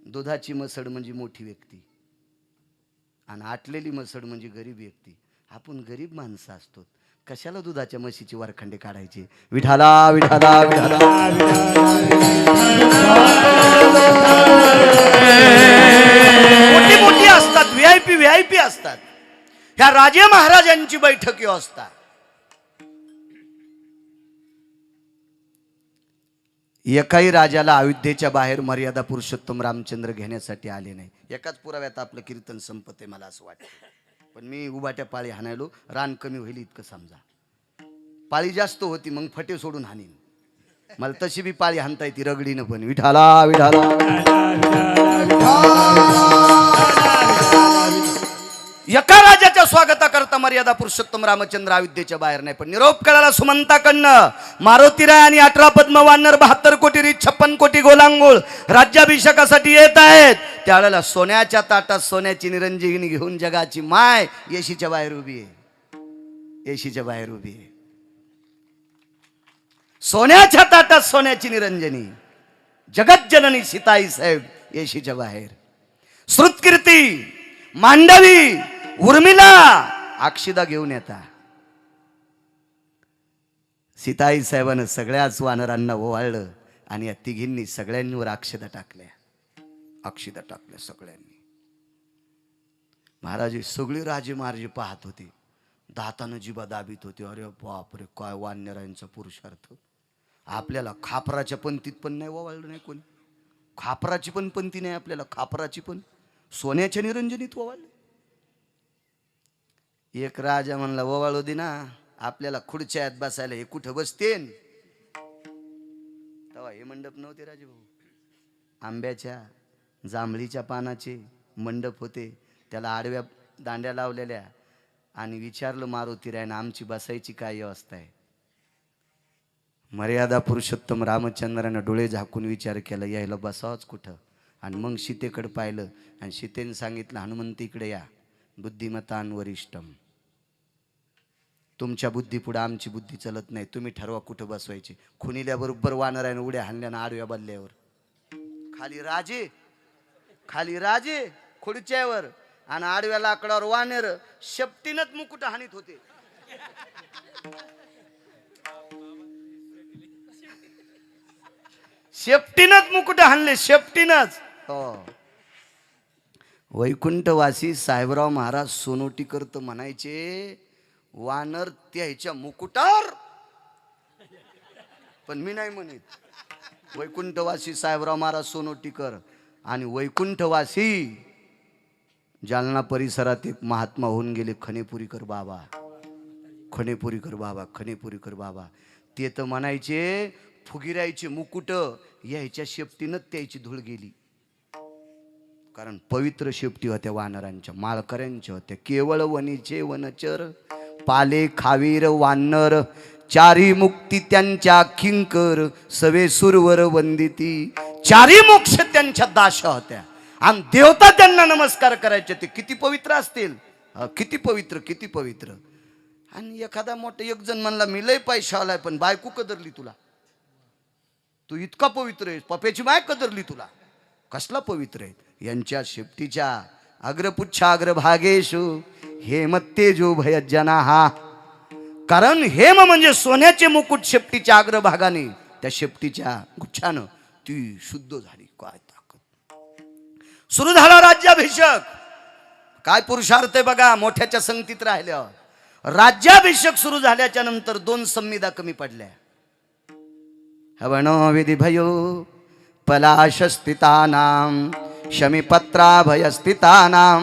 दुधाची मसड म्हणजे मोठी व्यक्ती आणि आटलेली मसड म्हणजे गरीब व्यक्ती. आपण गरीब माणसं असतो, कशाला दुधाच्या म्हशीची वरखंडे काढायचे. विठाला विठाला विठाला. मोठी असतात, VIP असतात. ह्या राजे महाराजांची बैठकी असतात. एकाही राजाला अयोध्येच्या बाहेर मर्यादा पुरुषोत्तम रामचंद्र घेण्यासाठी आले नाही. एकाच पुराव्यात आपलं कीर्तन संपते मला असं वाटतं. पण मी उभाट्या पाळी हाणायलो, रान कमी होईल इतकं समजा. पाळी जास्त होती मग फटे सोडून हाणीन. मला तशी बी पाळी हाणता येते रगडीनं पण. विठाला विठाला. एका राजाच्या स्वागताकरता मर्यादा पुरुषोत्तम रामचंद्र अयोध्येच्या बाहेर नाही. पण निरोप कळाला सुमंताकडनं, मारुतीराय आणि 18 पद्मवानर, 72 कोटी रीत, 56 कोटी गोलांगोळ राज्याभिषेकासाठी येत आहेत. त्यावेळेला सोन्याच्या ताटात सोन्याची निरंजनी घेऊन जगाची माय येशीच्या बाहेर उभी आहे. येशीच्या बाहेर उभी आहे. सोन्याच्या ताटात सोन्याची निरंजनी, जगत जननी सीताई साहेब येशीच्या बाहेर. श्रुतकीर्ती, मांडवी, उर्मिला अक्षिदा घेऊन येता. सीताई साहेबानं सगळ्याच वानरांना ओवाळलं आणि या तिघींनी सगळ्यांवर अक्षदा टाकल्या सगळ्यांनी. महाराज सगळे राजे महाराजे पाहत होते, दातानं जिबा दाबीत होते. अरे बापरे, काय वानरांचा पुरुषार्थ. आपल्याला खापराच्या पंक्तीत पण नाही ओवाळलं नाही कोणी. खापराची पण पंक्ती नाही आपल्याला, खापराची पण सोन्याच्या निरंजनीत ओवाळलं. एक राजा म्हणला ओवाळू दे ना, आपल्याला खुर्च्यात बसायला हे कुठं बसतेन. तेव्हा हे मंडप नव्हते राजेभाऊ, आंब्याच्या जांभळीच्या पानाचे मंडप होते. त्याला आडव्या दांड्या लावलेल्या. आणि विचारलं मारुतीरायनं, आमची बसायची काय व्यवस्था आहे. मर्यादा पुरुषोत्तम रामचंद्रानं डोळे झाकून विचार केला, यायला बसावंच कुठं. आणि मग सीतेकडे पाहिलं आणि सीतेने सांगितलं, हनुमंत इकडे या, बुद्धिमतान वरिष्ठम. तुमच्या बुद्धीपुढे आमची बुद्धी चलत नाही, तुम्ही ठरवा कुठं बसवायची. खुनिल्याबरोबर वानराने उड्या हाणल्यानं आडव्या बल्ल्यावर. खाली राजे खुर्च्यावर आणि आडव्या लाकडावर वानेर शेपटीनच मुकुट हाणीत होते. शेपटीनच मुकुट हाणले, शेपटीनच. हो, वैकुंठवासी साहेबराव महाराज सोनोटीकर तर म्हणायचे, वानर त्याच्या मुकुटावर. पण मी नाही म्हणत. वैकुंठवासी साहेबराव महाराज सोनोटीकर आणि वैकुंठवासी जालना परिसरात एक महात्मा होऊन गेले, खनेपुरीकर बाबा. ते तर म्हणायचे, फुगिरायचे मुकुट यायच्या शेपटीनं त्याची धूळ गेली. कारण पवित्र शेपटी होत्या वानरांच्या, माळकऱ्यांच्या होत्या. केवळ वनीचे वनचर, पाले खावीर वानर, चारी मुक्ती त्यांच्या किंकर, सवे सुरवर वंदिती. चारी मोक्ष त्यांच्या दाशा होत्या आणि देवता त्यांना नमस्कार करायचे. ते किती पवित्र असतील, किती पवित्र. आणि एखादा मोठा एक जण म्हणला, मी लय पैशावाला आहे पण बायको कदरली तुला. तू इतका पवित्र आहेस, पप्याची माय कदरली तुला, कसला पवित्र आहे. यांच्या शेपटीच्या अग्रपुच्छा अग्रभागेशु हेमत्तेजो भयजना. कारण हेम म्हणजे सोन्याचे मुकुट शेपटीच्या अग्रभागाने, त्या शेपटीच्या गुच्छानं ती शुद्ध झाली. काय ताकद. सुरू झाला राज्याभिषेक. काय पुरुषार्थ आहे बघा मोठ्याच्या संगतीत राहिल्यावर. राज्याभिषेक सुरू झाल्याच्या नंतर 2 संविधा कमी पडल्या. हवनो विधी भयो पलाशस्थितानां शमीपत्राभयस्थितानां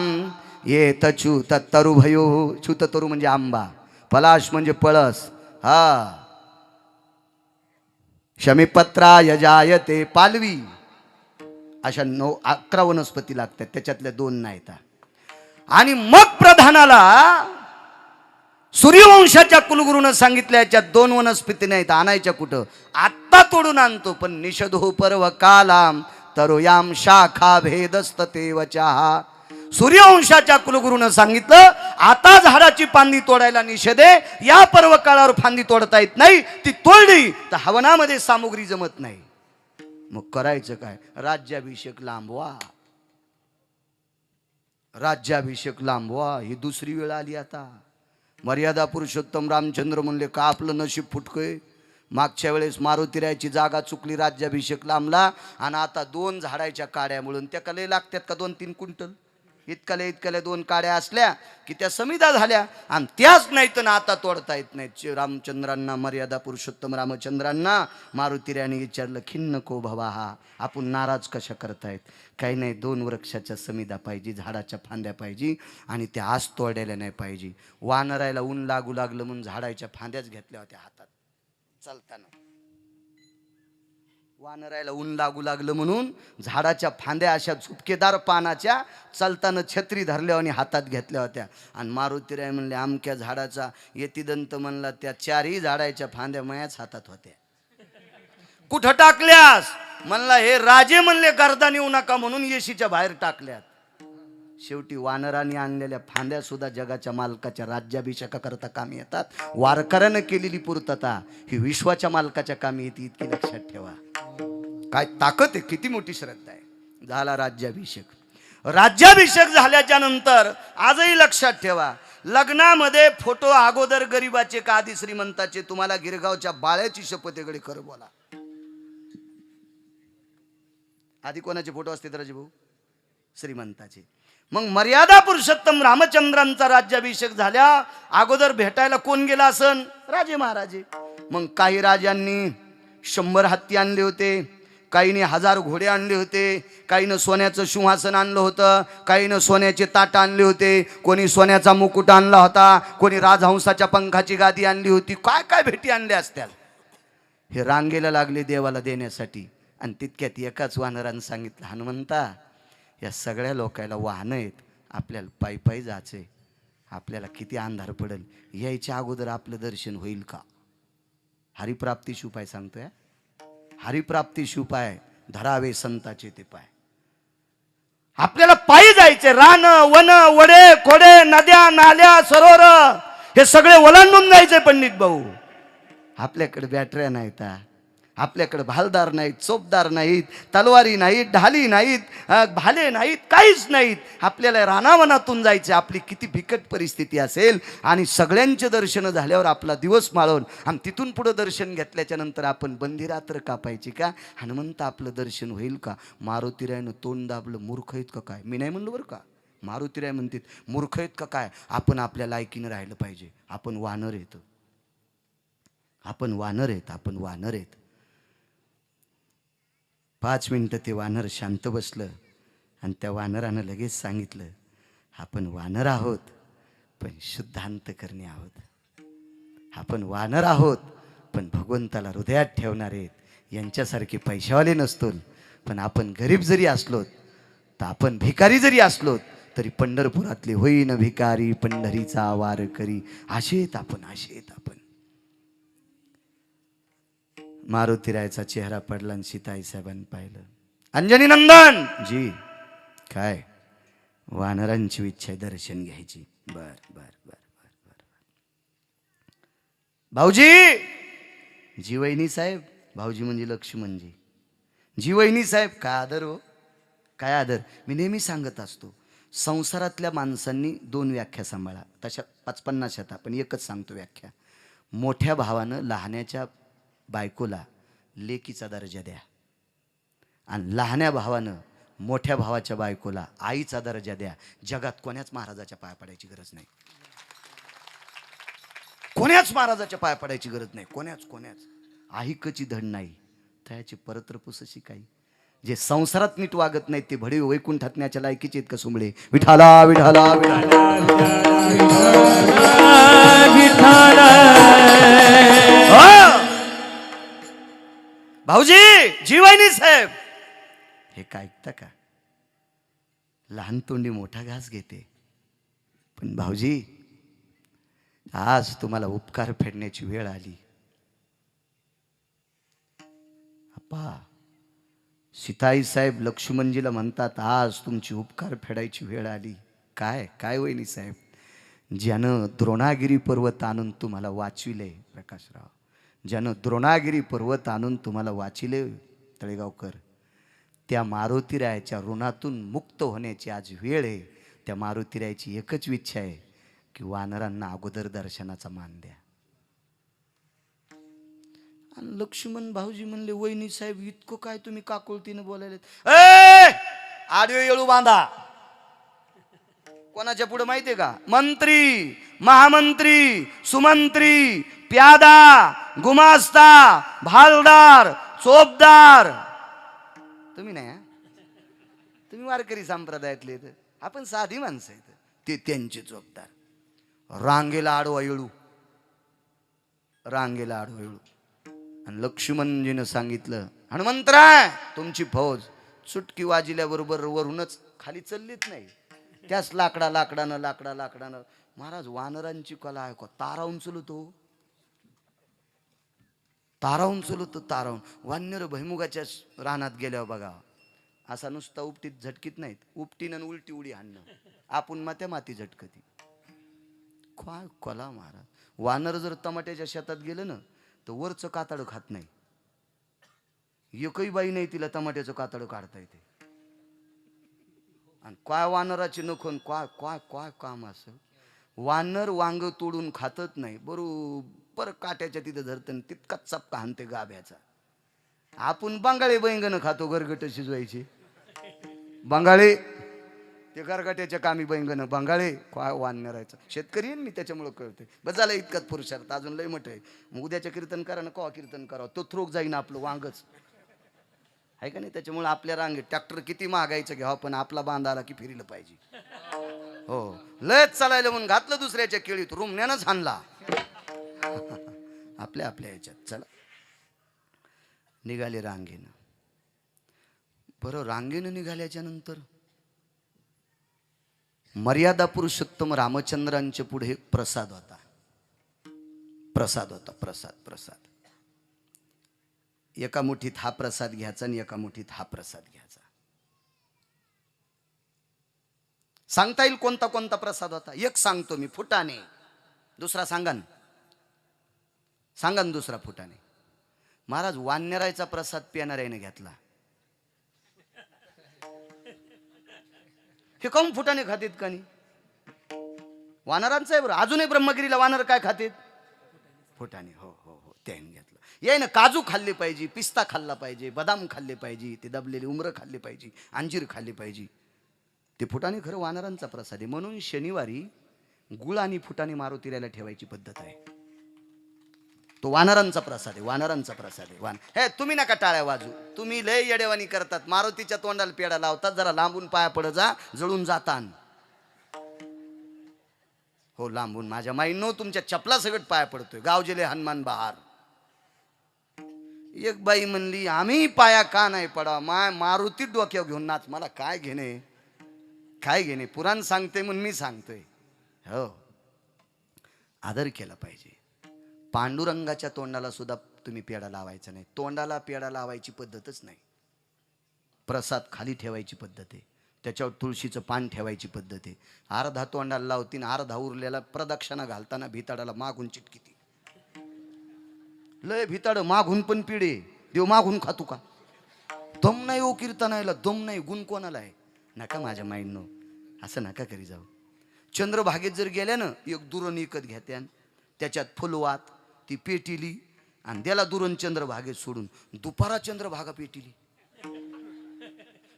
येत च्युत तरु भयो. च्युत तरु म्हणजे आंबा, पलाश म्हणजे पळस. हा शमीपत्रा यजायते पालवी. अशा 11 वनस्पती लागतात, त्याच्यातल्या 2 नाहीत. आणि मग प्रधानाला सूर्यवंशाच्या कुलगुरूनं सांगितलं याच्यात 2 वनस्पती नाहीत, आणायच्या कुठं, आत्ता तोडून आणतो. पण निषधो पर्व कालाम तरोयाम शाखा भेदस्तते वचा. सूर्यवंशाच्या कुलगुरूनं सांगितलं आता झाडाची फांदी तोडायला निषेध आहे, या पर्व काळावर फांदी तोडता येत नाही. ती तोडली तर हवनामध्ये सामुग्री जमत नाही. मग करायचं काय, राज्याभिषेक लांबवा. राज्याभिषेक लांबवा ही दुसरी वेळ आली आता. मर्यादा पुरुषोत्तम रामचंद्र म्हणले का आपलं नशीब फुटकय. मागच्या वेळेस मारुतीरायाची जागा चुकली, राज्याभिषेक लांबला, आणि आता 2 झाडाच्या काड्या मिळून त्या कले लागतात का 2-3 क्विंटल. इतकल्या 2 काड्या असल्या की त्या समिधा झाल्या, आणि त्याच नाही तर आता तोडता येत नाहीत. रामचंद्रांना, मर्यादा पुरुषोत्तम रामचंद्रांना मारुतीरायाने विचारलं खिन्न को भवा, हा आपण नाराज कशा करतायत. काही नाही, 2 वृक्षाच्या समिधा पाहिजे, झाडाच्या फांद्या पाहिजे, आणि त्या आज तोडायला नाही पाहिजे. वानरायला ऊन लागू लागलं म्हणून झाडाच्या फांद्याच घेतल्या होत्या हातात चालताना. वानरायला ऊन लागू लागलं म्हणून झाडाच्या फांद्या अशा झुपकेदार पानाच्या चालताना छत्री धरल्या आणि हातात घेतल्या होत्या. आणि मारुतीराय म्हणले आमक्या झाडाचा यतिदंत म्हणला त्या 4ही झाडाच्या फांद्या मयाच हातात होत्या. कुठं टाकल्यास म्हणला हे राजे म्हणले गर्दा नेऊ नका म्हणून येशीच्या बाहेर टाकल्यात. शेवटी वानरांनी आणलेल्या फांद्या सुद्धा जगाच्या मालकाच्या राज्याभिषेका करता कामी येतात. वारकऱ्यानं केलेली पूर्तता ही विश्वाच्या मालकाच्या कामी येते, इतकी लक्षात ठेवा. काय ताकद आहे, किती मोठी श्रद्धा आहे. झाला राज्याभिषेक. राज्याभिषेक झाल्याच्या नंतर आजही लक्षात ठेवा, लग्नामध्ये फोटो अगोदर गरीबाचे का आधी श्रीमंताचे. तुम्हाला गिरगावच्या बाळ्याची शपथ आहे, खरं बोला. आधी कोणाचे फोटो असते राजे भाऊ? श्रीमंताचे. मग मर्यादा पुरुषोत्तम रामचंद्रांचा राज्याभिषेक झाल्या अगोदर भेटायला कोण गेला असन? राजे महाराजे. मग काही राजांनी 100 हत्ती आणले होते, काहीने 1000 घोडे आणले होते, काहीनं सोन्याचं सिंहासन आणलं होतं, काहीनं सोन्याचे ताट आणले होते, कोणी सोन्याचा मुकुट आणला होता, कोणी राजहंसाच्या पंखाची गादी आणली होती. काय काय भेटी आणल्या असत्याल. हे रांगेला लागले देवाला देण्यासाठी. आणि तितक्यात एकाच वानरानं सांगितलं हनुमंता या सगळ्या लोकायला वाहनं आहेत, आपल्याला पायी पायी जायचंय, आपल्याला किती अंधार पडेल, यायच्या अगोदर आपलं दर्शन होईल का? हरिप्राप्ती शिवपाय सांगतोय. हरिप्राप्ती शिवपाय धरावे संताचे ते पाय. आपल्याला पायी जायचे. रान वन वडे खोडे नद्या नाल्या सरोवर हे सगळे ओलांडून जायचे पंडित भाऊ. आपल्याकडे बॅटऱ्या नाहीत, आपल्याकडे भालदार नाहीत, चोपदार नाहीत, तलवारी नाहीत, ढाली नाहीत, भाले नाहीत, काहीच नाहीत. आपल्याला रानावनातून जायचे. आपली किती बिकट परिस्थिती असेल. आणि सगळ्यांचे दर्शन झाल्यावर आपला दिवस माळून आणि तिथून पुढे दर्शन घेतल्याच्या नंतर आपण बंदिरात्र कापायची का? हनुमंत आपलं दर्शन होईल का? मारुतीरायनं तोंड दाबलं. मूर्ख आहेत का काय? मी नाही म्हणलो बरं का. मारुतीराय म्हणतात मूर्ख आहेत का काय? आपण आपल्या लायकीनं राहिलं पाहिजे. आपण वानर आहेत, आपण वानर आहेत, आपण वानर आहेत. 5 मिनिटं ते वानर शांत बसलं आणि त्या वानरानं लगेच सांगितलं आपण वानर आहोत पण शुद्ध अंतकरणी आहोत. आपण वानर आहोत पण भगवंताला हृदयात ठेवणारे आहेत. यांच्यासारखे पैशावाले नसतो, पण आपण गरीब जरी असलो तर आपण भिकारी जरी असलो तरी पंढरपुरातले होईन भिकारी पंढरीचा वार करी. असेत आपण, असेत आपण. मारुतीरायचा चेहरा पडला आणि सीताई साहेबांनी पाहिलं. अंजनी नंदन जी काय वानरांची इच्छा दर्शन घ्यायची. बर बर बर बर बर भाऊजी जी वहिनी साहेब भाऊजी म्हणजे लक्ष्मणजी. जी वहिनी साहेब, काय आदर हो, काय आदर. मी नेहमी सांगत असतो, संसारातल्या माणसांनी 2 व्याख्या सांभाळा. तशा 55 येतात, पण एकच सांगतो व्याख्या. मोठ्या भावानं लहान्याच्या बायकोला लेकीचा दर्जा द्या, आणि लहान्या भावानं मोठ्या भावाच्या बायकोला आईचा दर्जा द्या. जगात कोण्याच महाराजाच्या पाया पडायची गरज नाही. कोण्याच महाराजाच्या पाया पडायची गरज नाही. कोण्याच आहिकची धड नाही त्याची परत्रपुसशी काही. जे संसारात नीट वागत नाहीत ते भडे वैकुंठातण्याच्या लायकीचे आहेत का सुंबळे. विठाला विठाला भाऊजी, जीवानी साहेब, हे काय ऐकता का. लहान तोंडी मोठा घास घेते. पण भाऊजी, आज तुम्हाला उपकार फेडण्याची वेळ आली. अप्पा, सीताई साहेब लक्ष्मणजीला म्हणतात, आज तुमची उपकार फेडायची वेळ आली. काय वहिनी साहेब, ज्यानं द्रोणागिरी पर्वत आणून तुम्हाला वाचविले, प्रकाशराव, ज्यानं द्रोणागिरी पर्वत आणून तुम्हाला वाचिले तळेगावकर, त्या मारुतीरायाच्या ऋणातून मुक्त होण्याची आज वेळ आहे. त्या मारुतीरायाची एकच इच्छा आहे की वानरांना अगोदर दर्शनाचा मान द्या. आणि लक्ष्मण भाऊजी म्हणले, वहिनी साहेब, इतकं काय तुम्ही काकुळतीनं बोलायला. आडवे येळू बांधा. कोणाच्या पुढे माहितीये का. मंत्री, महामंत्री, सुमंत्री, प्यादा, गुमास्ता, भालदार, चोपदार. तुम्ही नाही, तुम्ही वारकरी संप्रदायातले. आपण साधी माणसं आहेत. ते त्यांचे चोपदार. रांगेला आडवा येळू, रांगेला आडवा येळू. आणि लक्ष्मणजीनं सांगितलं, हनुमंतराय, तुमची फौज चुटकी वाजिल्याबरोबर वरूनच खाली चाललीच नाही. त्याच लाकडानं महाराज वानरांची कला ऐका. तारावून चलतो तारावून. वानर भैमुगाच्या रानात गेल्यावर बघा, असा नुसता उपटीत झटकीत नाहीत, उपटीन आणि उलटी उडी हाणणं. आपण माती झटकती. काय कला महाराज. वानर जर टमाट्याच्या शेतात गेलं ना, तर वरचं कातडं खात नाही. एकही बाई नाही तिला टमाट्याचं कातडं काढता येते. आणि काय वानराची नखून काय काम असं. वानर वांग तोडून खातच नाही, बरोबर काट्याच्या तिथं धरतं, तितकाच चपका हाणते गाभ्याचा. आपण बंगाळे बैंगन खातो, गरगट शिजवायची. बंगाळे ते गरगट्याच्या कामी बैंगन. बंगाळे काय वानरायचं. शेतकरी आहे मी, त्याच्यामुळे कळते. बस झालं इतकंच पुरुषार्थ, अजून लय मोठं आहे. मग उद्याच्या कीर्तन करा ना, कवा कीर्तन करावं, तो थ्रोक जाईन आपलं वांगच आहे का नाही. त्याच्यामुळे आपल्या रांगेत ट्रॅक्टर किती महागायचं घ्यावं, पण आपला बांधा आला की फिरलं पाहिजे. हो, लयच चालायला म्हणून घातलं दुसऱ्याच्या केळीत, रुमण्यानंच हाणला. आपल्या ह्याच्यात चला निघाले रांगेनं. बरं, रांगेनं निघाल्याच्या नंतर मर्यादा पुरुषोत्तम रामचंद्रांच्या पुढे प्रसाद होता. प्रसाद. एका मुठीत हा प्रसाद घ्यायचा आणि एका मुठीत हा प्रसाद घ्यायचा. सांगता येईल कोणता प्रसाद होता. एक सांगतो मी, फुटाणे. दुसरा सांगा दुसरा फुटाणे. महाराज, वानरायचा प्रसाद पिणाऱ्याने घेतला. हे काऊन फुटाणे खातेत का नाही. वानरांचं आहे बरं. अजूनही ब्रह्मगिरीला वानर काय खातेत, फुटाणे. हो, त्याने घेतलं. याय ना काजू खाल्ले पाहिजे, पिस्ता खाल्ला पाहिजे, बदाम खाल्ले पाहिजे, ते दबलेले उमरं खाल्ले पाहिजे, अंजीर खाल्ले पाहिजे. ते फुटाणे खरं वानरांचा प्रसाद आहे. म्हणून शनिवारी गुळ आणि फुटाणे मारुतीरायाला ठेवायची पद्धत आहे. तो वानरांचा प्रसाद आहे. हे तुम्ही नका टाळ्या वाजू. तुम्ही लय येडेवानी करतात. मारुतीच्या तोंडाला पेढा लावतात, जरा लांबून पाया पड जा, जळून जातान. हो, लांबून. माझ्या माईंनो तुमच्या चपला सगळं पाया पडतोय. गावजेले हनुमान बहार. एक बाई म्हणली, आम्ही पाया का नाही पडा. मारुती डोक्यावर घेऊन नाच. मला काय घेणे. पुराण सांगते म्हणून मी सांगतोय. हो, आदर केला पाहिजे. पांडुरंगाच्या तोंडाला सुद्धा तुम्ही पेढा लावायचा नाही. तोंडाला पेढा लावायची पद्धतच नाही. प्रसाद खाली ठेवायची पद्धत आहे. त्याच्यावर तुळशीचं पान ठेवायची पद्धत आहे. अर्धा तोंडाला लावतीन, अर्धा उरलेला प्रदक्षिणा घालताना भिताडाला मागून चिटकीती. लय भिताड मागून पण पिढे. देव मागून खातो का? दम नाही हो कीर्तनाला, दम नाही. गुण कोणाला आहे? नका माझ्या माईंनो, असं नका करी जाऊ. चंद्रभागेत जर गेल्या ना, एक दुरण विकत घेत्यान, त्याच्यात फुलवात ती पेटिली आणि त्याला दुरण चंद्रभागेत सोडून दुपारा चंद्रभागा पेटिली.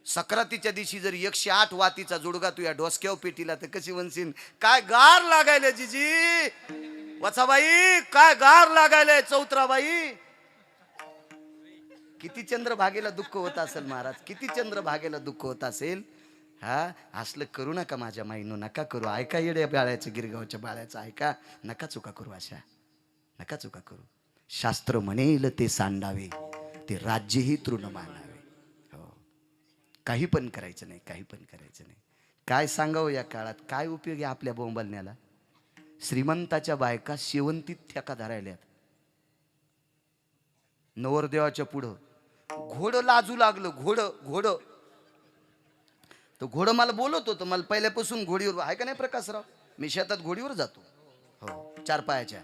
सक्रातीच्या दिवशी जर 108 वातीचा जोडगा तू या डोसक्यावर पेटीला तर कशी म्हणशील, काय गार लागायले जिजी वचाबाई, काय गार लागायले चौत्राबाई. किती चंद्रभागेला दुःख होत असेल महाराज, किती चंद्रभागेला दुःख होत असेल. हा, असलं करू नका माझ्या माईनो, नका करू. ऐका येड्या बाळ्याचं, गिरगावच्या बाळ्याचं ऐका. नका चुका करू, अशा नका चुका करू. शास्त्र म्हणेल ते सांडावे, ते राज्यही तृण मानावे. हो, काही पण करायचं नाही, काही पण करायचं नाही. काय सांगावं या काळात, काय उपयोग आहे आपल्या बोंबलण्याला. श्रीमंताच्या बायका शेवंतीत ठेका धरायल्यात. नवरदेवाच्या पुढं घोडं लाजू लागलं. घोडं तो घोडं मला बोलत होतं. मला पहिल्यापासून घोडीवर आहे का नाही प्रकाशराव, मी शेतात घोडीवर जातो. हो, 4 पायाच्या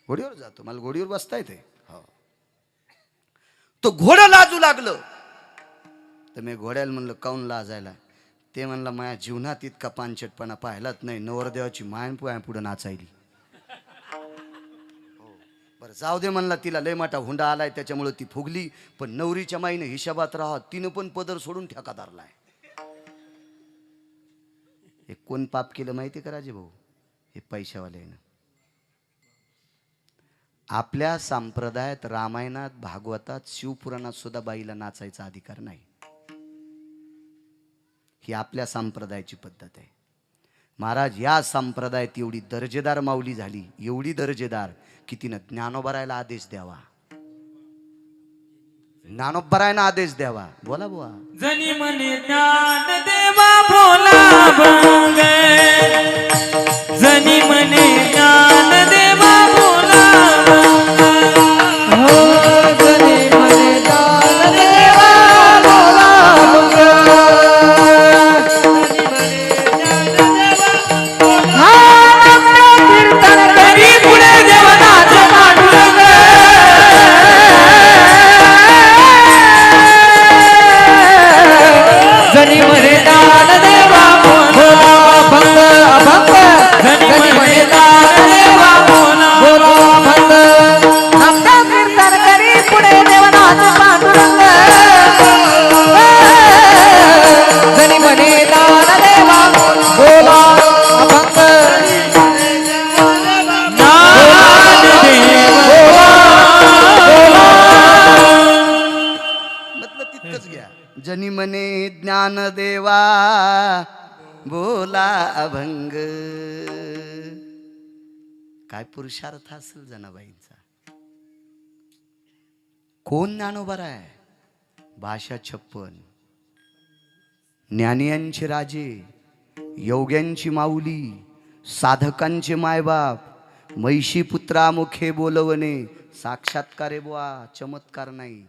घोडीवर जातो, मला घोडीवर बसता येते. हो, तो घोडं लाजू लागलं तर मी घोड्याला म्हणलं काऊन लाजायला. ते म्हणलं माझ्या जीवनात इतका पानचटपणा पाहिलाच नाही. नवरदेवाची मायन पुढे नाचायली. बरं जाऊ दे म्हणला, तिला लय मोठा हुंडा आलाय त्याच्यामुळे ती फुगली. पण नवरीच्या माईने हिशोबात राहा, तिनं पण पदर सोडून ठेका धरलाय. हे कोण पाप केलं माहिती का राजे भाऊ? हे पैशावाल्यानं. आपल्या संप्रदायात, रामायणात, भागवतात, शिवपुराणात सुद्धा बाईला नाचायचा अधिकार नाही. ही आपल्या संप्रदायाची पद्धत आहे. महाराज, या संप्रदायात एवढी दर्जेदार माऊली झाली, एवढी दर्जेदार की तिनं ज्ञानोबरायला आदेश द्यावा. ज्ञानोबरायला आदेश द्यावा. बोला बुवा. जनी म्हणे ज्ञान देवा बोला भंग, जनी म्हणे ज्ञान देवा बोला भंग. हो जनी म्हणे दान देवा बोला भंग. हा कीर्तन तरी पुढे देवनाथ पांडुरंग. जनी म्हणे दान देवा बोला भंग. अभंग जनी म्हणे दान देवा बोला भंग. आपल्या कीर्तन करी पुढे देवनाथ पांडुरंग. जनी म्हणे दान देवा बोला अभंग. मतलब तितकंच घ्या. जनी म्हणे ज्ञान देवा बोला अभंग. काय पुरुषार्थ असेल जनाबाईंचा. कोण ज्ञानोबा आहे? भाषा 56, ज्ञानियांचे राजे, योग्यांची माऊली, साधकांचे मायबाप, मैशी पुत्रा मुखे बोलवणे. साक्षात्कार बुवा, चमत्कार नाही.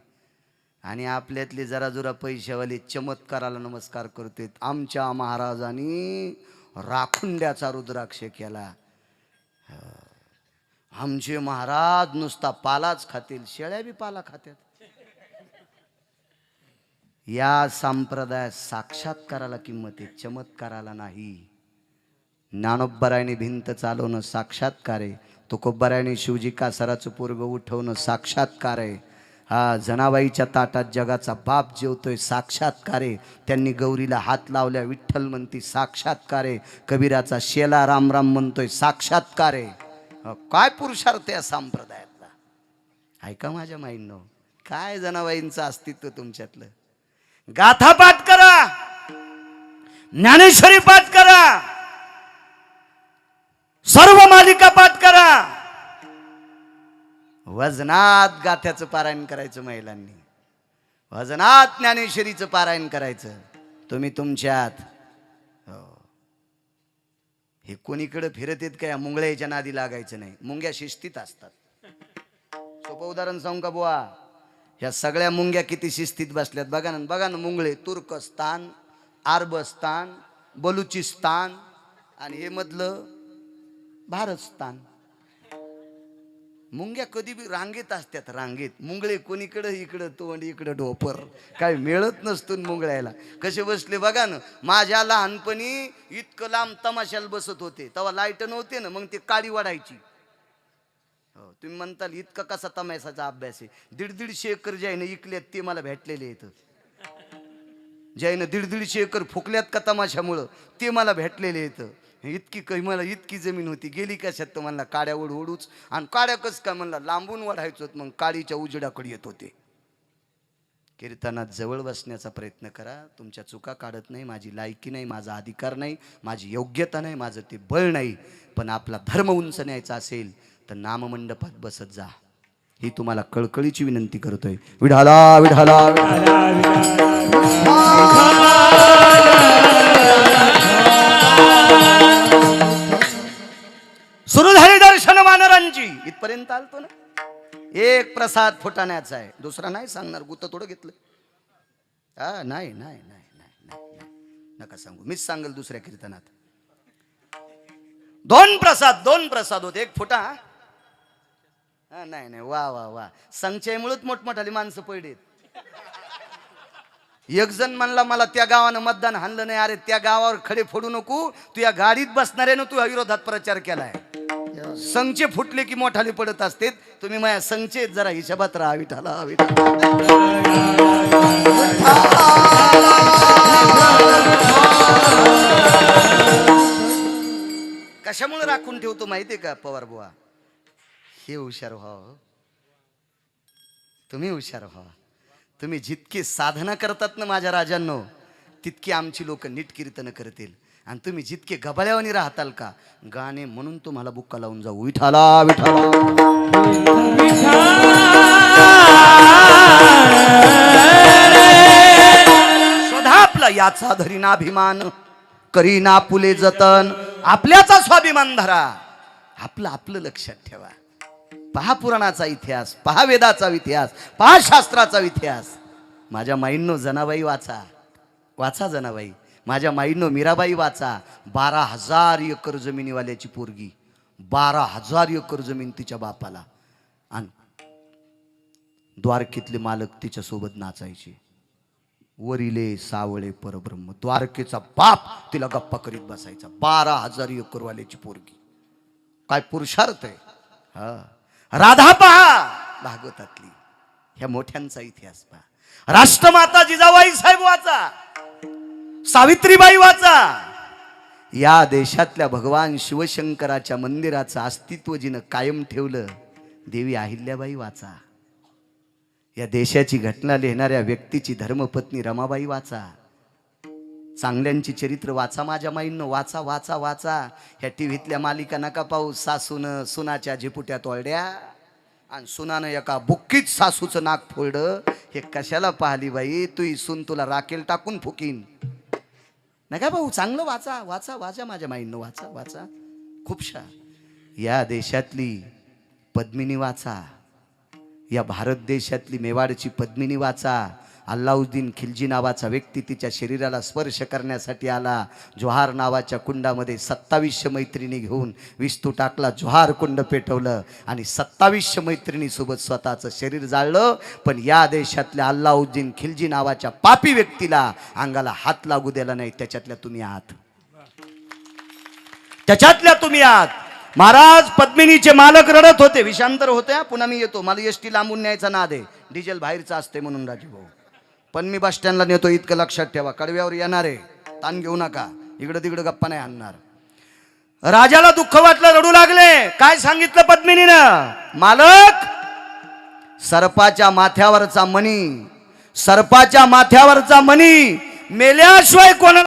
आणि आपल्यातले जरा जुरा पैशावाले चमत्काराला नमस्कार करतात. आमच्या महाराजांनी राखुंड्याचा रुद्राक्ष केला. आमचे महाराज नुसता पालाच खातील, शेळ्या बी पाला खात्यात. या संप्रदायात साक्षात्काराला किंमत आहे, चमत्काराला नाही. ज्ञानोबरायने भिंत चालवणं साक्षात्कार आहे. तुकोबरायने शिवजी कासाराचं पोरग उठवणं साक्षात्कार आहे. हा, जनाबाईच्या ताटात जगाचा बाप जेवतोय साक्षात्कार आहे. त्यांनी गौरीला हात लावल्या विठ्ठल म्हणती साक्षात्कार आहे. कबीराचा शेला राम राम म्हणतोय साक्षात्कार आहे. काय पुरुषार्थ या संप्रदायातला. ऐका माझ्या माईंनो, काय जनाबाईंचं अस्तित्व तुमच्यातलं. गाथा पाठ करा, ज्ञानेश्वरी पाठ करा, सर्व मालिका पाठ करा. वजनात गाथ्याचं पारायण करायचं महिलांनी, वजनात ज्ञानेश्वरीचं पारायण करायचं. तुम्ही तुमच्यात हे कोणीकडे फिरत येत काय मुंगळ्याच्या नादी लागायचं नाही. मुंग्या शिस्तीत असतात. सोपं उदाहरण सांगू का बुवा? ह्या सगळ्या मुंग्या किती शिस्तीत बसल्यात बघा ना. बघा ना, मुंगळे तुर्कस्तान, अरबस्तान, बलुचिस्तान आणि हे मधलं भारतस्तान. मुंग्या कधी बी रांगेत असतात, रांगेत. मुंगळे कोणीकडं इकडं तोंड इकडं ढोपर, काय मिळत नसतो मुंगळ्याला. कसे बसले बघा ना. माझ्या लहानपणी इतकं लांब तमाशाला बसत होते, तेव्हा लाईट नव्हते ना, मग ते काडी वाढायची. हो, तुम्ही म्हणताल इतका कसा तमाशाचा अभ्यास आहे. 150 एकर ज्याने इकल्यात ते मला भेटलेले आहेत. ज्यानं 150 एकर फुकल्यात का तमाशामुळं ते मला भेटलेले आहेत. इतकी मला इतकी जमीन होती, गेली कशात तर म्हणला काड्या ओढूच. आणि काड्या कस काय म्हणला लांबून वाढायचो, मग काडीच्या उजेडाकडे येत होते. कीर्तनात जवळ बसण्याचा प्रयत्न करा. तुमच्या चुका काढत नाही, माझी लायकी नाही, माझा अधिकार नाही, माझी योग्यता नाही, माझं ते बळ नाही. पण आपला धर्म उंच न्यायचा असेल तर नाममंडपात बसत जा, ही तुम्हाला कळकळीची विनंती करतोय. विढाला विढाला सुरू झाली दर्शन वानरांची. इथपर्यंत आलतो ना. एक प्रसाद फुटाण्याचा आहे, दुसरा नाही सांगणार. गुत थोडं घेतलं. नाही नाही नाही नाही नाही नका सांगू, मीच सांगेल दुसऱ्या कीर्तनात. 2 प्रसाद होते, एक फुटा. नाही नाही, वा वा वा. संचयमुळेच मोठमोठाली माणसं पडलेत. एक जण म्हणला मला त्या गावानं मतदान हाणलं नाही. अरे त्या गावावर खडे फोडू नको, तू या गाडीत बसणाऱ्यानं तू विरोधात प्रचार केलाय. संचे फुटले की मोठाले पडत असते. तुम्ही माझ्या संचेत जरा हिशोबात राहा. विठाला कशामुळे राखून ठेवतो माहितीये का पवार बुवा? हे हुशार व्हावं, तुम्ही हुशार व्हा. तुम्ही जितके साधना करतात ना माझ्या राजांनो, तितकी आमची लोक नीट कीर्तन करतील. आणि तुम्ही जितके गबाळ्यावानी राहताल का, गाणे म्हणून तुम्हाला बुक्का लावून जाऊ. विठाला विठाला शोधा आपला याचा धरीना अभिमान, करीना पुले जतन. आपल्याचा स्वाभिमान धरा, आपलं लक्षात ठेवा. पहा पुराणाचा इतिहास, पहा वेदाचा इतिहास, पहा शास्त्राचा इतिहास. माझ्या माईंनो जनाबाई वाचा, वाचा जनाबाई. माझ्या माईंनो मीराबाई वाचा. 12,000 एकर जमिनीवाल्याची पोरगी, 12,000 एकर जमीन तिच्या बापाला. आणि द्वारकेतले मालक तिच्या सोबत नाचायचे. वरिले सावळे परब्रह्म, द्वारकेचा बाप तिला गप्पा करीत बसायचा. 12,000 एकर वाल्याची पोरगी, काय पुरुषार्थ आहे. हा, राधा पहा भागवतातली, ह्या मोठ्यांचा इतिहास पहा. राष्ट्रमाता जिजाबाई साहेब वाचा, सावित्रीबाई वाचा. या देशातल्या भगवान शिवशंकराच्या मंदिराचं अस्तित्व जिनं कायम ठेवलं, देवी अहिल्याबाई वाचा. या देशाची घटना लिहिणाऱ्या व्यक्तीची धर्मपत्नी रमाबाई वाचा. चांगल्यांची चरित्र वाचा माझ्या माईंनो, वाचा वाचा वाचा. ह्या टीव्हीतल्या मालिका नका पाहू. सासून सुनाच्या झिपुट्यात ओरड्या आणि सुनानं एका बुक्कीत सासूचं नाक फोडलं. हे कशाला पाहिली बाई? तू सून तुला राखेल टाकून फुकीन. नका भाऊ, चांगलं वाचा वाचा वाचा माझ्या माईंनो, वाचा वाचा. खूपशा या देशातली पद्मिनी वाचा, या भारत देशातली मेवाडची पद्मिनी वाचा. अल्लाउद्दीन खिलजी नावाचा व्यक्ती तिच्या शरीराला स्पर्श करण्यासाठी आला. जोहार नावाच्या कुंडामध्ये 2700 मैत्रिणी घेऊन विस्तू टाकला. जोहार कुंड पेटवलं आणि 2700 मैत्रिणीसोबत स्वतःचं शरीर जाळलं. पण या देशातल्या अल्लाउद्दीन खिलजी नावाच्या पापी व्यक्तीला अंगाला हात लागू दिला नाही. त्याच्यातल्या तुम्ही आहात, त्याच्यातल्या तुम्ही आहात. महाराज पद्मिनीचे मालक रडत होते. विषांतर होते. पुन्हा मी येतो, मला एसटी लांबून न्यायचा नाद आहे. डिझेल बाहेरचा असते म्हणून राजीभाऊ, पण मी बस स्टँडला नेतो इतकं लक्षात ठेवा. कडव्यावर येणार आहे, ताण घेऊ नका. इकडं तिकडं गप्पा नाही आणणार. राजाला दुःख वाटलं, रडू लागले. काय सांगितलं पद्मिनीनं? मालक, सर्पाच्या माथ्यावरचा मणी, सर्पाच्या माथ्यावरचा मणी मेल्याशिवाय कोणाला